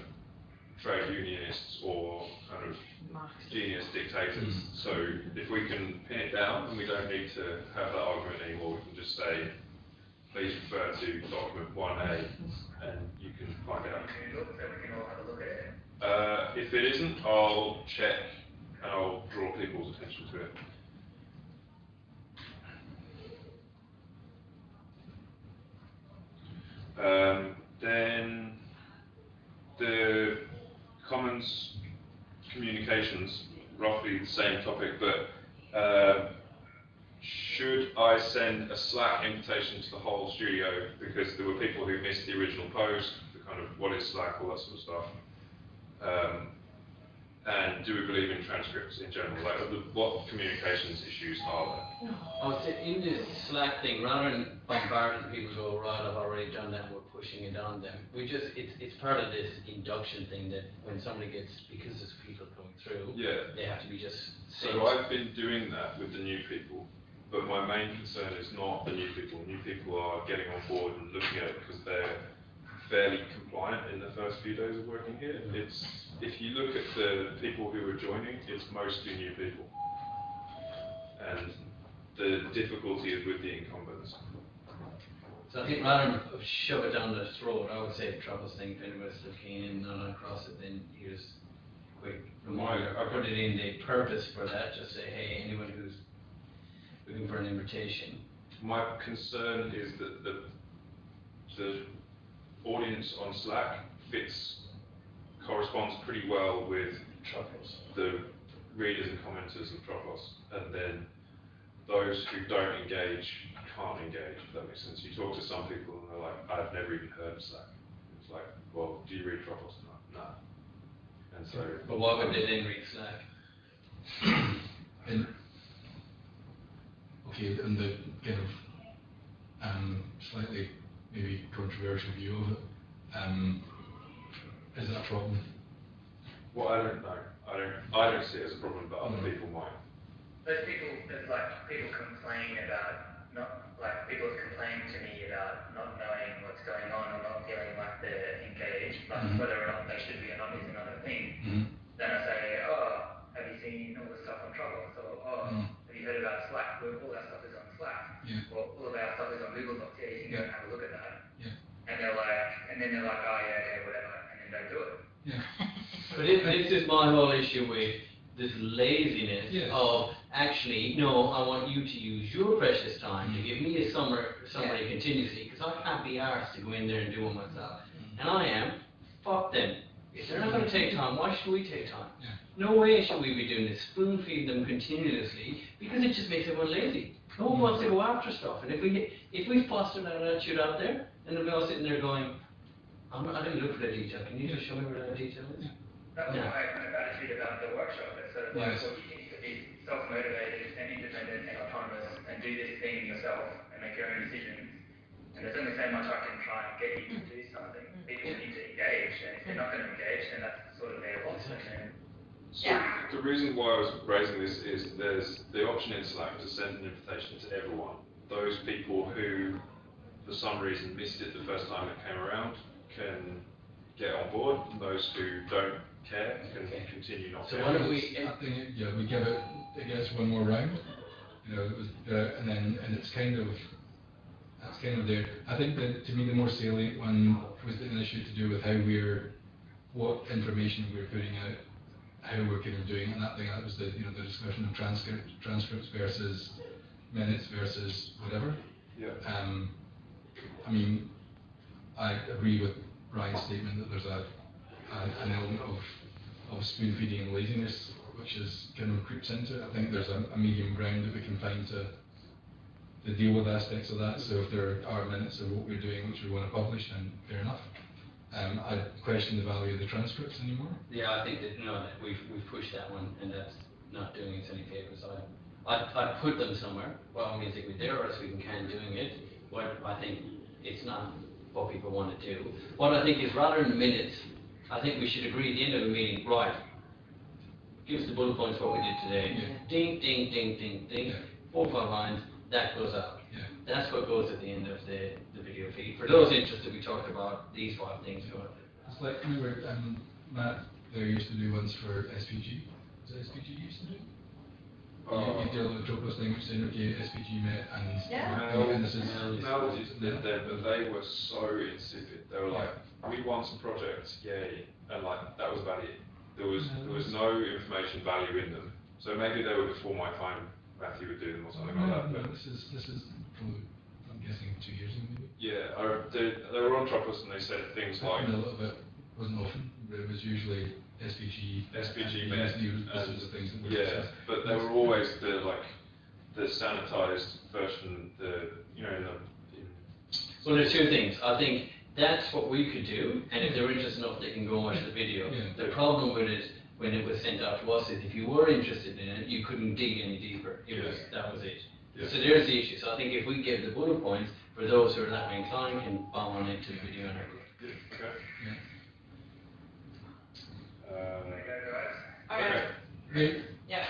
trade unionists or kind of genius dictators. So if we can pin it down and we don't need to have that argument anymore, we can just say, please refer to document 1A and you can find out. So we can all have a look at it. If it isn't, I'll check and I'll draw people's attention to it. Then the Commons communications, roughly the same topic, but should I send a Slack invitation to the whole studio, because there were people who missed the original post, the kind of what is Slack, all that sort of stuff. And do we believe in transcripts in general? Like, what communications issues are there? I would say in this Slack thing, rather than bombarding people go, right, I've already done that, we're pushing it on them. It's part of this induction thing that when somebody gets, because there's people coming through, Yeah. they have to be just So I've been doing that with the new people, but my main concern is not the new people. New people are getting on board and looking at it because they're fairly compliant in the first few days of working here. If you look at the people who are joining, it's mostly new people. And the difficulty is with the incumbents. So I think rather than shove it down their throat, I would say drop us thing, if anybody's looking in, not across it, then here's a quick reminder. I put it in the purpose for that, just say, hey, anyone who's looking for an invitation. My concern is that the audience on Slack corresponds pretty well with the readers and commenters of Tropos, and then those who don't engage can't engage, if that makes sense. You talk to some people and they're like, I've never even heard of Slack. It's like, well, do you read Tropos? No. And so... But why would they then read Slack? And the kind of slightly maybe controversial view of it, is that a problem? Well, I don't know. I don't see it as a problem, but other people might. There's like people complain about people have complained to me about not knowing what's going on or not feeling like they're engaged, like whether or not they should be or not is another thing. Then I say, oh, have you seen all the stuff on Tropos? Or have you heard about Slack? Well, all that stuff is on Slack. Or all of our stuff is on Google Docs. Yeah, you can go and have a look at that. And they're like, oh yeah, okay, whatever, and then don't do it. But this is my whole issue with this laziness of actually, no, I want you to use your precious time to give me a summary continuously, because I can't be arsed to go in there and do it myself. And I am, fuck them. If they're not going to take time, why should we take time? No way should we be doing this, spoon feed them continuously, because it just makes everyone lazy. No one wants to go after stuff, and if we foster that attitude out there, then they'll be all sitting there going, I didn't look for the detail, can you just show me where that detail is? That was my kind of attitude about the workshop. It's sort of like, well, you need to be self-motivated and independent and autonomous and do this thing yourself and make your own decisions. And there's only so much I can try and get you to do something. People need to engage, and if they're not going to engage, then that's sort of their loss. So the reason why I was raising this is there's the option in Slack to send an invitation to everyone. Those people who, for some reason, missed it the first time it came around can get on board, and those who don't care can continue not So caring. why don't we... I think we give it, I guess, one more round, it was, and it's kind of there. I think that to me the more salient one was an issue to do with what information we're putting out, how we're kind of doing it, and that was the discussion of transcripts versus minutes versus whatever. I mean, I agree with Ryan's statement that there's an element of spoon feeding and laziness, which is kind of creeps into it. I think there's a medium ground that we can find to deal with aspects of that. So if there are minutes of what we're doing which we want to publish, then fair enough. I question the value of the transcripts anymore. Yeah, I think that we've pushed that one, and that's not doing us any favors. I'd put them somewhere. By all means, they could be there, or else we can doing it. But I think it's not what people want to do. What I think is, rather than minutes, I think we should agree at the end of the meeting, right, give us the bullet points for what we did today. Ding, ding, ding, ding, ding. 4 or 5 lines, that goes out. That's what goes at the end of the video feed. For those interested, we talked about these 5 things. It's like, remember, Matt there used to do ones for SPG. Was it SPG you used to do? You did a little Tropos thing which said, okay, SPG met and this is... Melodies did that, but they were so insipid. They were like, we won some projects, yay, and like, that was about it. There was no information value in them. So maybe they were before my time, Matthew would do them or something like that. But this is probably, I'm guessing 2 years ago maybe. Yeah, they were on Tropos and they said things like... A little bit, wasn't often, but it was usually SPG met, those of things that were discussed. But they were always the sanitized version, Well, there's 2 things. I think that's what we could do, and if they're interested enough, they can go and watch the video. The problem with it, when it was sent out to us is if you were interested in it, you couldn't dig any deeper. That was it. Yeah. So there's the issue. So I think if we give the bullet points for those who are that way inclined, can bomb on into the video and everything. Yeah, okay. There you go, guys. Okay. Great. Yeah.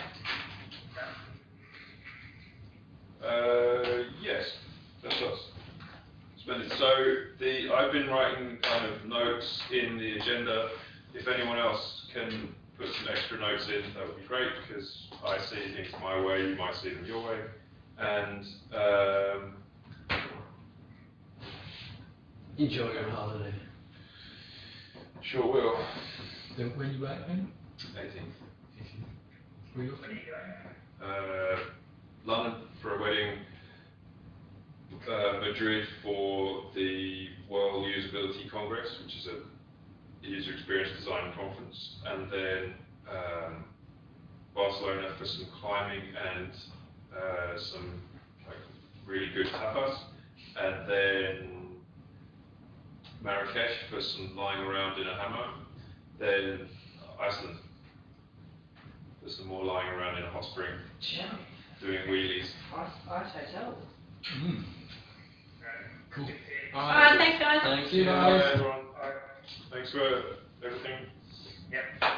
Yes, that's us. Splendid. So I've been writing kind of notes in the agenda. If anyone else can put some extra notes in, that would be great, because I see things my way, you might see them your way. And Enjoy your holiday. sure will. Then when you back then? 18th. Where you off Where to? are you going? London for a wedding. Madrid for the World Usability Congress, which is a user experience design conference, and then Barcelona for some climbing and some like really good tapas, and then Marrakesh for some lying around in a hammock, then Iceland for some more lying around in a hot spring, Yeah. doing wheelies. Ice hotel. Mm. Cool. Alright, thanks guys. Thanks. See you Bye guys. everyone. Thanks for everything. Yep.